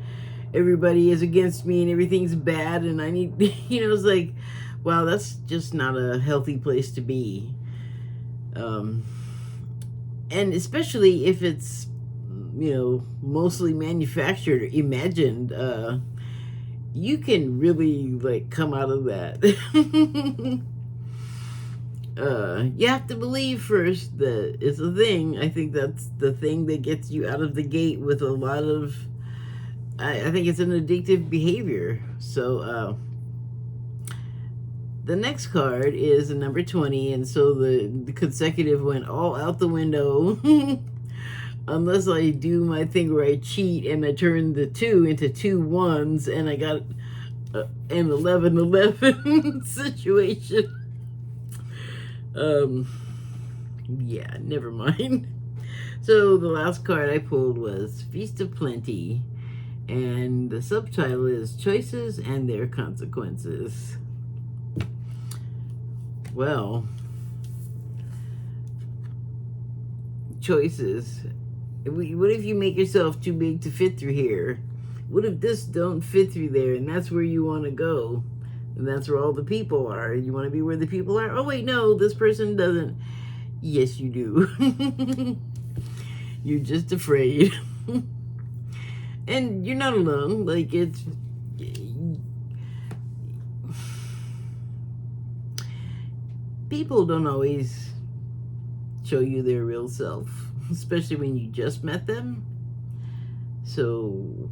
everybody is against me and everything's bad, and I need you know, it's like, wow, that's just not a healthy place to be. And especially if it's, you know, mostly manufactured or imagined, you can really like come out of that. You have to believe first that it's a thing. I think that's the thing that gets you out of the gate with a lot of, I think it's an addictive behavior. So the next card is a number 20, and so the consecutive went all out the window. Unless I do my thing where I cheat and I turn the 2 into 2 1s, and I got an 11-11 situation. Yeah, never mind. So the last card I pulled was Feast of Plenty, and the subtitle is Choices and Their Consequences. Well, choices. What if you make yourself too big to fit through here? What if this don't fit through there, and that's where you want to go? And that's where all the people are. You want to be where the people are? Oh, wait, no, this person doesn't. Yes, you do. You're just afraid. And you're not alone. Like, it's... People don't always show you their real self, especially when you just met them. So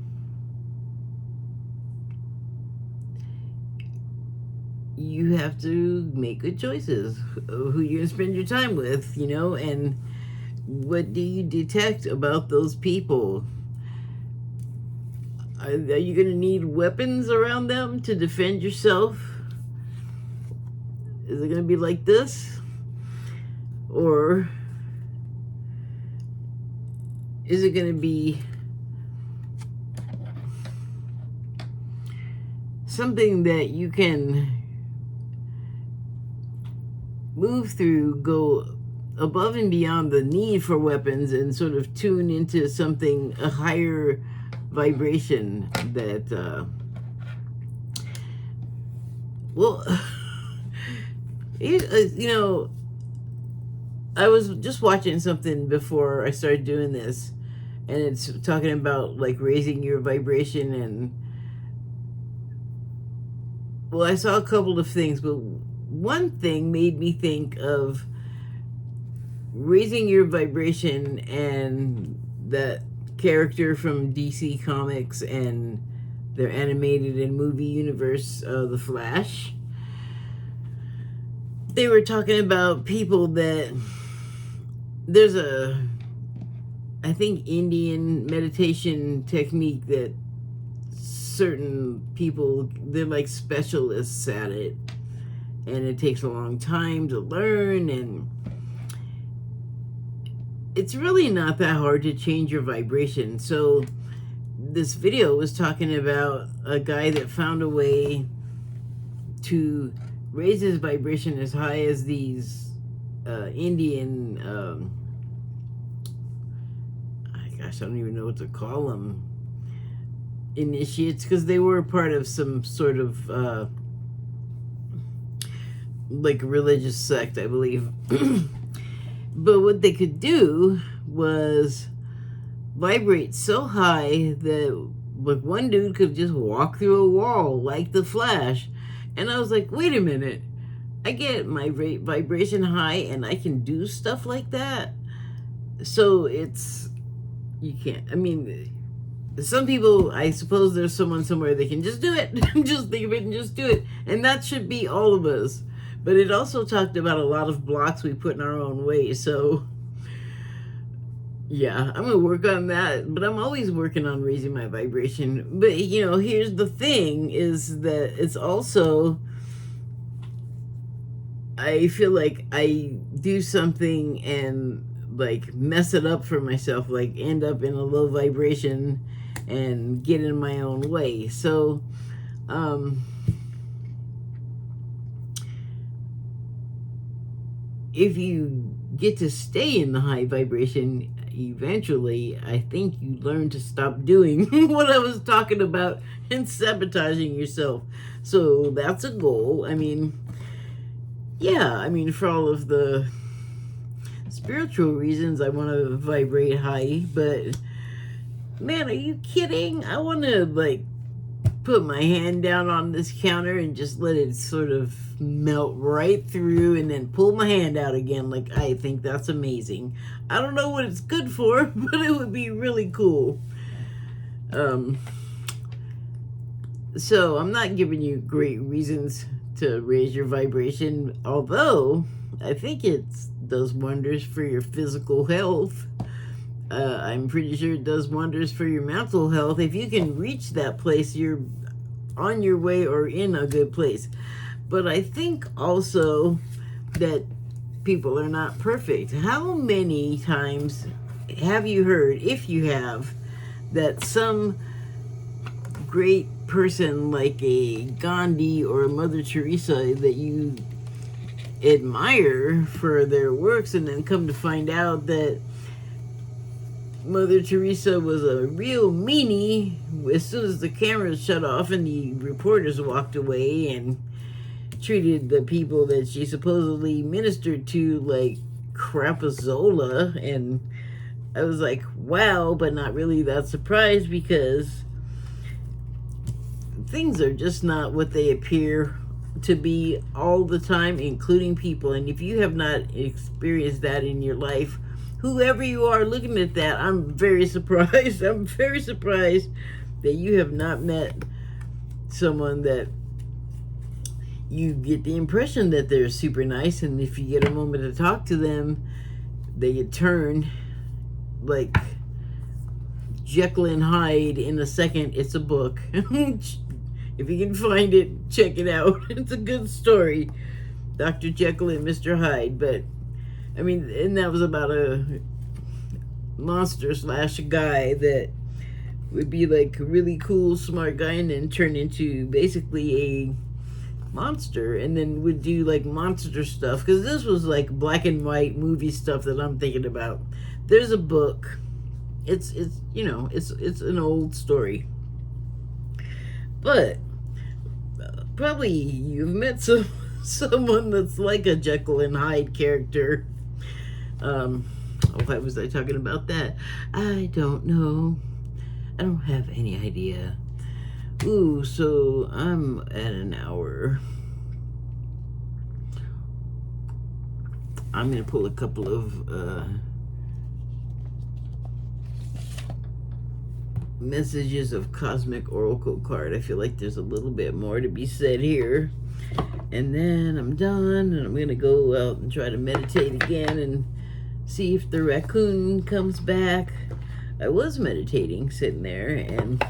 you have to make good choices of who you're going to spend your time with, you know, and what do you detect about those people? Are you going to need weapons around them to defend yourself? Is it going to be like this? Or is it going to be something that you can move through, go above and beyond the need for weapons, and sort of tune into something, a higher vibration that, well, you know, I was just watching something before I started doing this, and it's talking about like raising your vibration, and well, I saw a couple of things, but one thing made me think of raising your vibration and that character from DC Comics and their animated and movie universe, The Flash. They were talking about people that there's a, I think, Indian meditation technique that certain people, they're like specialists at it, and it takes a long time to learn, and it's really not that hard to change your vibration. So this video was talking about a guy that found a way to raise his vibration as high as these Indian, gosh, I don't even know what to call them, initiates, because they were part of some sort of like religious sect, I believe. But what they could do was vibrate so high that like one dude could just walk through a wall like the Flash. And I was like, wait a minute, I get my vibration high and I can do stuff like that? So it's, you can't, I mean, some people, I suppose there's someone somewhere that can just do it. Just think of it and just do it. And that should be all of us. But it also talked about a lot of blocks we put in our own way. So, yeah, I'm going to work on that. But I'm always working on raising my vibration. But, you know, here's the thing, is that it's also, I feel like I do something and, like, mess it up for myself. Like, end up in a low vibration and get in my own way. So, if you get to stay in the high vibration, eventually, I think you learn to stop doing what I was talking about and sabotaging yourself. So that's a goal. I mean, yeah, I mean, for all of the spiritual reasons, I want to vibrate high, but man, are you kidding? I want to, like, put my hand down on this counter and just let it sort of melt right through and then pull my hand out again. Like, I think that's amazing. I don't know what it's good for, but it would be really cool. So I'm not giving you great reasons to raise your vibration, although I think it does wonders for your physical health. I'm pretty sure it does wonders for your mental health. If you can reach that place, you're on your way or in a good place. But I think also that people are not perfect. How many times have you heard, if you have, that some great person like a Gandhi or a Mother Teresa that you admire for their works, and then come to find out that Mother Teresa was a real meanie as soon as the cameras shut off and the reporters walked away, and treated the people that she supposedly ministered to like crapazola? And I was like, wow, but not really that surprised, because things are just not what they appear to be all the time, including people. And if you have not experienced that in your life, whoever you are looking at that, I'm very surprised. I'm very surprised that you have not met someone that you get the impression that they're super nice, and if you get a moment to talk to them, they get turned like Jekyll and Hyde in a second. It's a book. If you can find it, check it out. It's a good story. Dr. Jekyll and Mr. Hyde, but I mean, and that was about a monster slash guy that would be like a really cool, smart guy and then turn into basically a monster and then would do like monster stuff, because this was like black and white movie stuff that I'm thinking about. There's a book. It's you know, it's an old story, but probably you've met someone that's like a Jekyll and Hyde character. Why was I talking about that? I don't know. I don't have any idea. Ooh, so I'm at an hour. I'm gonna pull a couple of messages of Cosmic Oracle card. I feel like there's a little bit more to be said here. And then I'm done, and I'm gonna go out and try to meditate again and see if the raccoon comes back. I was meditating, sitting there, and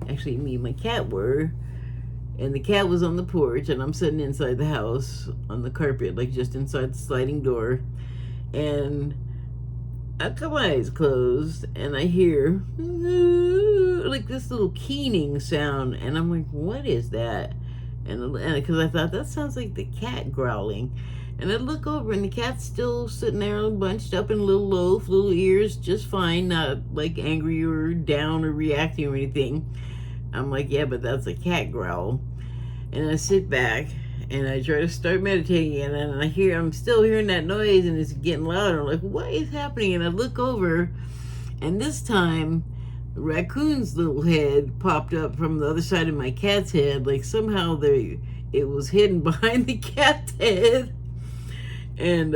actually me and my cat were, and the cat was on the porch, and I'm sitting inside the house on the carpet, like just inside the sliding door, and I got my eyes closed, and I hear like this little keening sound, and I'm like, what is that? And because I thought that sounds like the cat growling, and I look over and the cat's still sitting there bunched up in little loaf, little ears, just fine, not like angry or down or reacting or anything. I'm like, yeah, but that's a cat growl. And I sit back and I try to start meditating, and then I'm still hearing that noise, and it's getting louder. I'm like, what is happening? And I look over, and this time the raccoon's little head popped up from the other side of my cat's head, like somehow it was hidden behind the cat's head. And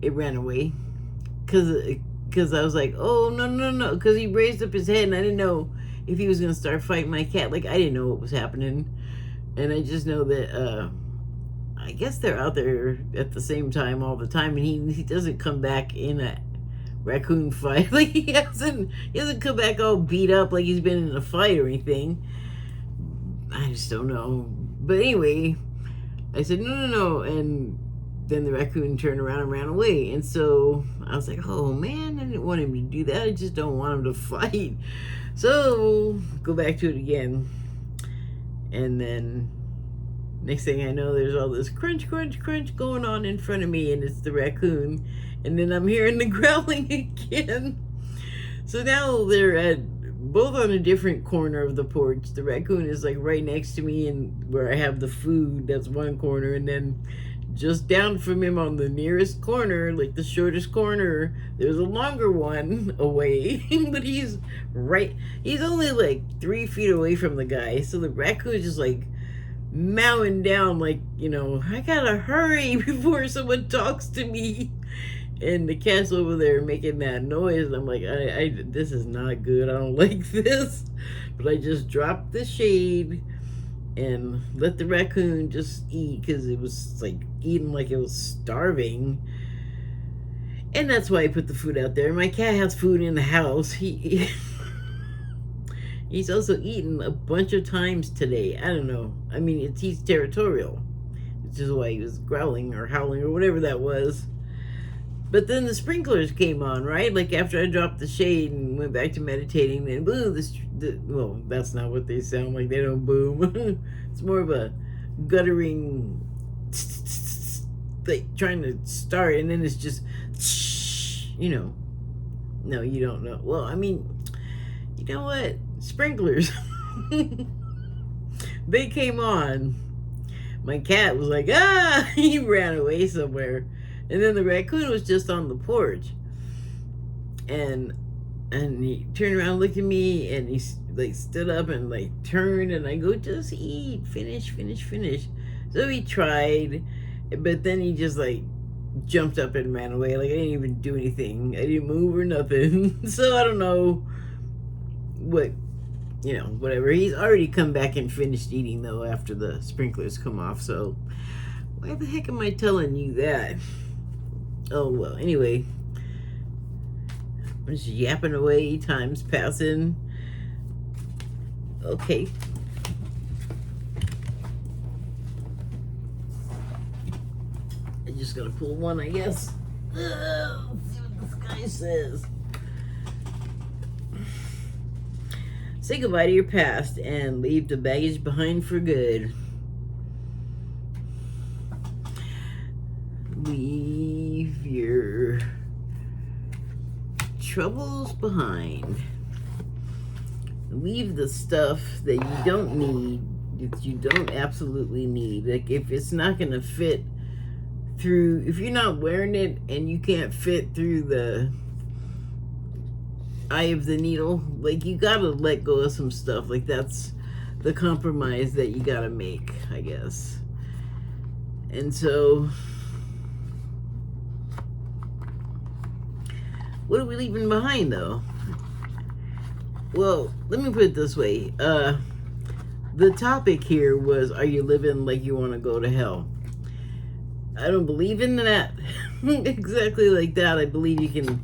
it ran away because I was like, oh, no, because he raised up his head, and I didn't know if he was going to start fighting my cat. Like, I didn't know what was happening, and I just know that I guess they're out there at the same time all the time, and he doesn't come back in a raccoon fight. Like, he hasn't come back all beat up like he's been in a fight or anything. I just don't know. But anyway, I said, no, and then the raccoon turned around and ran away. And so I was like, oh man, I didn't want him to do that. I just don't want him to fight. So go back to it again. And then next thing I know, there's all this crunch going on in front of me, and it's the raccoon. And then I'm hearing the growling again. So now they're both on a different corner of the porch. The raccoon is like right next to me, and where I have the food, that's one corner, and then just down from him on the nearest corner, like the shortest corner, there's a longer one away. But he's only like 3 feet away from the guy. So the raccoon is just like mowing down, like, you know, I gotta hurry before someone talks to me. And the cat's over there making that noise. I'm like, this is not good. I don't like this. But I just dropped the shade and let the raccoon just eat, because it was like eating like it was starving. And that's why I put the food out there. My cat has food in the house. He's also eaten a bunch of times today. I don't know. I mean, he's territorial, which is why he was growling or howling or whatever that was. But then the sprinklers came on, right? Like after I dropped the shade and went back to meditating, and boom, well, that's not what they sound like. They don't boom. It's more of a guttering, like trying to start, and then it's just, you know. No, you don't know. Well, I mean, you know what? Sprinklers. They came on. My cat was like, ah! He ran away somewhere. And then the raccoon was just on the porch, and he turned around and looked at me, and he like stood up and like turned, and I go, just eat, finish. So he tried, but then he just like jumped up and ran away. Like I didn't even do anything. I didn't move or nothing. So I don't know what, you know, whatever. He's already come back and finished eating though after the sprinklers come off. So why the heck am I telling you that? Oh, well, anyway, I'm just yapping away, time's passing. Okay. just gotta pull one, I guess. Let's see what this guy says. Say goodbye to your past and leave the baggage behind for good. Leave your troubles behind. Leave the stuff that you don't need, that you don't absolutely need. Like if it's not going to fit through, if you're not wearing it and you can't fit through the eye of the needle, like you got to let go of some stuff. Like that's the compromise that you got to make, I guess. And so what are we leaving behind, though? Well, let me put it this way. The topic here was, are you living like you want to go to hell? I don't believe in that. Exactly like that. I believe you can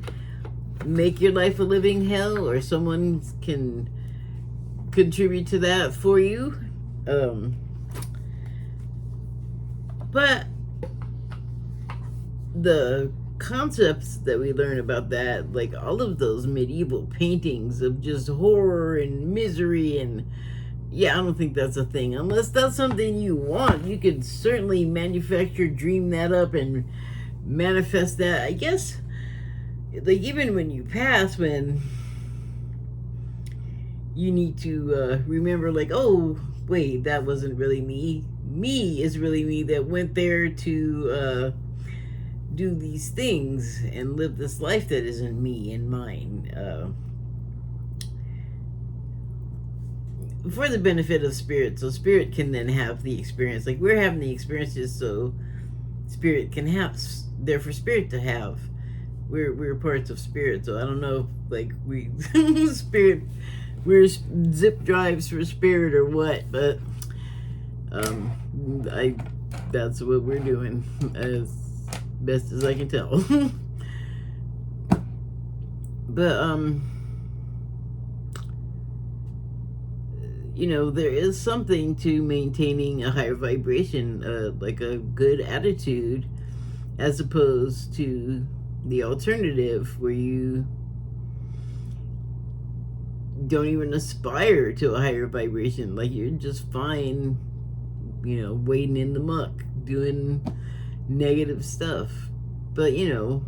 make your life a living hell, or someone can contribute to that for you. But the concepts that we learn about that, like all of those medieval paintings of just horror and misery, and yeah, I don't think that's a thing. Unless that's something you want, you could certainly manufacture, dream that up, and manifest that. I guess, like even when you pass, when you need to remember, like, oh wait, that wasn't really me. Me is really me that went there to do these things and live this life that isn't me and mine, for the benefit of spirit, so spirit can then have the experience. Like we're having the experiences, so spirit can have, they're for spirit to have. We're parts of spirit, so I don't know if like we spirit, we're zip drives for spirit or what, but that's what we're doing as best as I can tell. But you know, there is something to maintaining a higher vibration, like a good attitude, as opposed to the alternative where you don't even aspire to a higher vibration. Like you're just fine, you know, wading in the muck, doing negative stuff. But you know,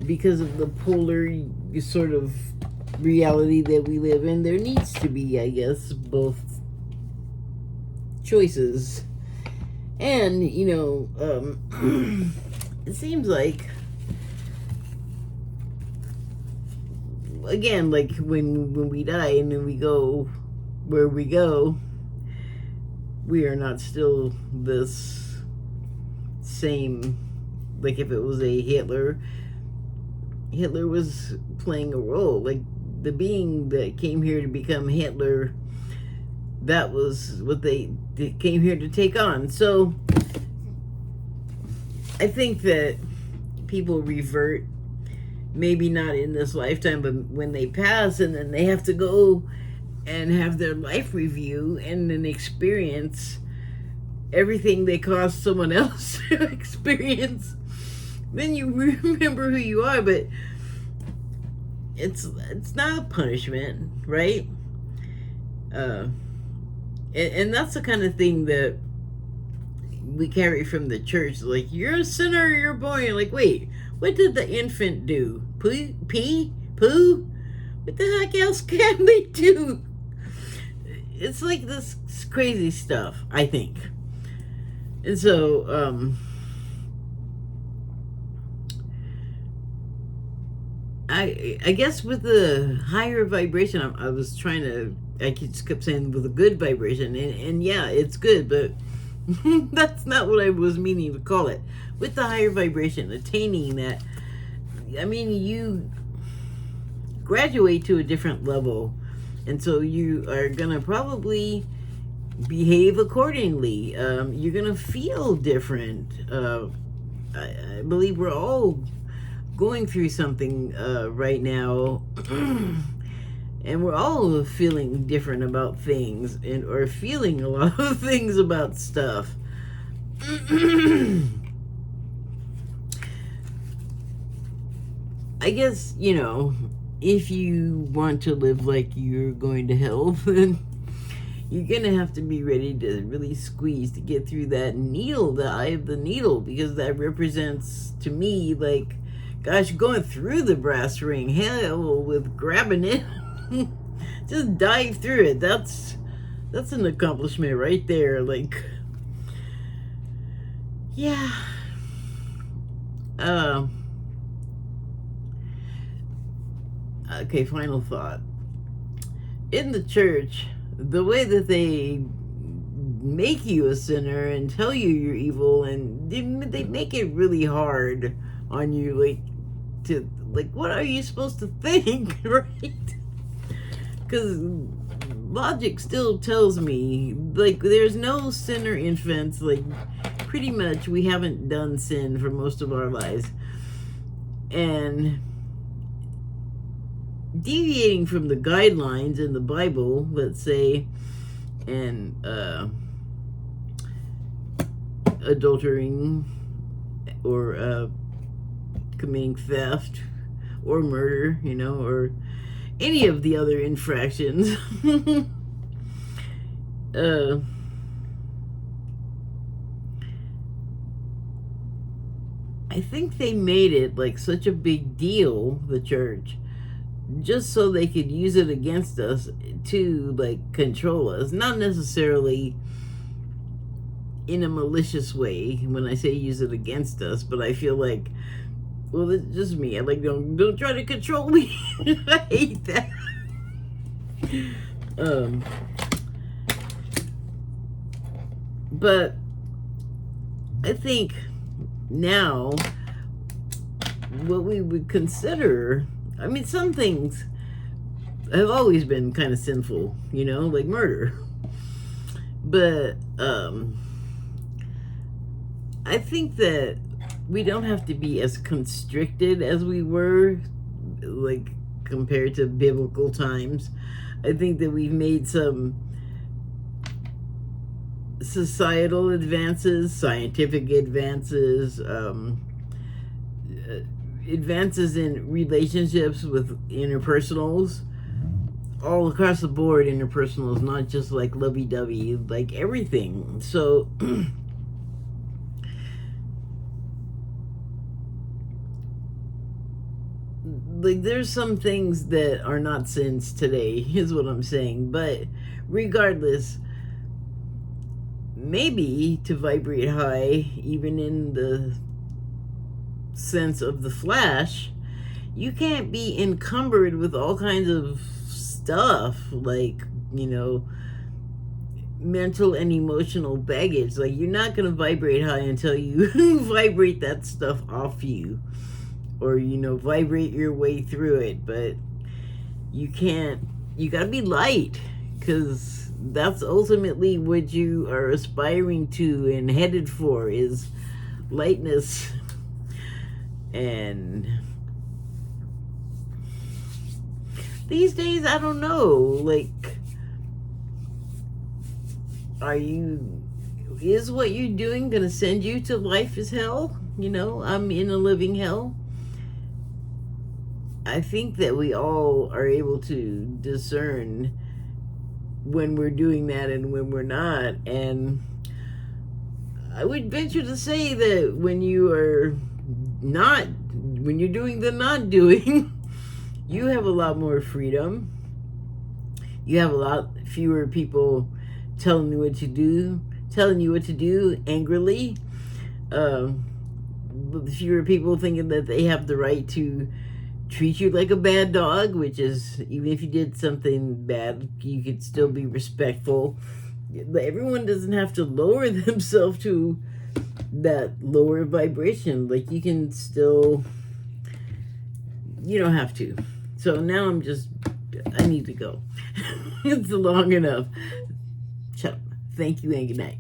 because of the polar sort of reality that we live in, there needs to be, I guess, both choices. And you know, it seems like, again, like when we die and then we go where we go, we are not still this same. Like if it was a Hitler was playing a role. Like the being that came here to become Hitler, that was what they came here to take on. So I think that people revert, maybe not in this lifetime, but when they pass, and then they have to go and have their life review and then experience everything they caused someone else to experience. Then you remember who you are, but it's not a punishment, right? And that's the kind of thing that we carry from the church. Like, you're a sinner, you're born. You're like, wait, what did the infant do? Pee? Poo? What the heck else can they do? It's like this crazy stuff, I think. And so, I guess with the higher vibration, I was trying to, I just kept saying with a good vibration, and yeah, it's good, but that's not what I was meaning to call it. With the higher vibration, attaining that, I mean, you graduate to a different level, and so you are gonna probably behave accordingly. You're gonna feel different. I believe we're all going through something right now, and we're all feeling different about things, or feeling a lot of things about stuff. I guess, if you want to live like you're going to hell, then you're going to have to be ready to really squeeze to get through that needle, the eye of the needle, because that represents to me, like, gosh, going through the brass ring, hell with grabbing it. Just dive through it. That's an accomplishment right there. Like, yeah. Okay, final thought. In the church, the way that they make you a sinner and tell you you're evil, and they make it really hard on you, like, what are you supposed to think, right? Because logic still tells me, like, there's no sin or infants. Like, pretty much we haven't done sin for most of our lives. And deviating from the guidelines in the Bible, let's say, and adultering or committing theft or murder, or any of the other infractions. I think they made it like such a big deal, the church, just so they could use it against us to, like, control us. Not necessarily in a malicious way when I say use it against us, but I feel like, well, it's just me. I like, don't try to control me. I hate that. But I think now what we would consider, I mean, some things have always been kind of sinful, like murder. But I think that we don't have to be as constricted as we were, like, compared to biblical times. I think that we've made some societal advances, scientific advances, advances in relationships with interpersonals, all across the board. Interpersonals, not just like lovey-dovey, like everything. So like, there's some things that are not sins today, is what I'm saying. But regardless, maybe to vibrate high, even in the sense of the flesh, you can't be encumbered with all kinds of stuff, like, mental and emotional baggage. Like, you're not going to vibrate high until you vibrate that stuff off you, or, vibrate your way through it. But you got to be light, because that's ultimately what you are aspiring to and headed for, is lightness. And these days, I don't know, like, is what you're doing gonna send you to life is hell? I'm in a living hell. I think that we all are able to discern when we're doing that and when we're not. And I would venture to say that when you're doing the not doing, you have a lot more freedom. You have a lot fewer people telling you what to do angrily. Fewer people thinking that they have the right to treat you like a bad dog, which is, even if you did something bad, you could still be respectful. Everyone doesn't have to lower themselves to that lower vibration. Like, you can still, you don't have to. So now I need to go. It's long enough. Shut up. Thank you and good night.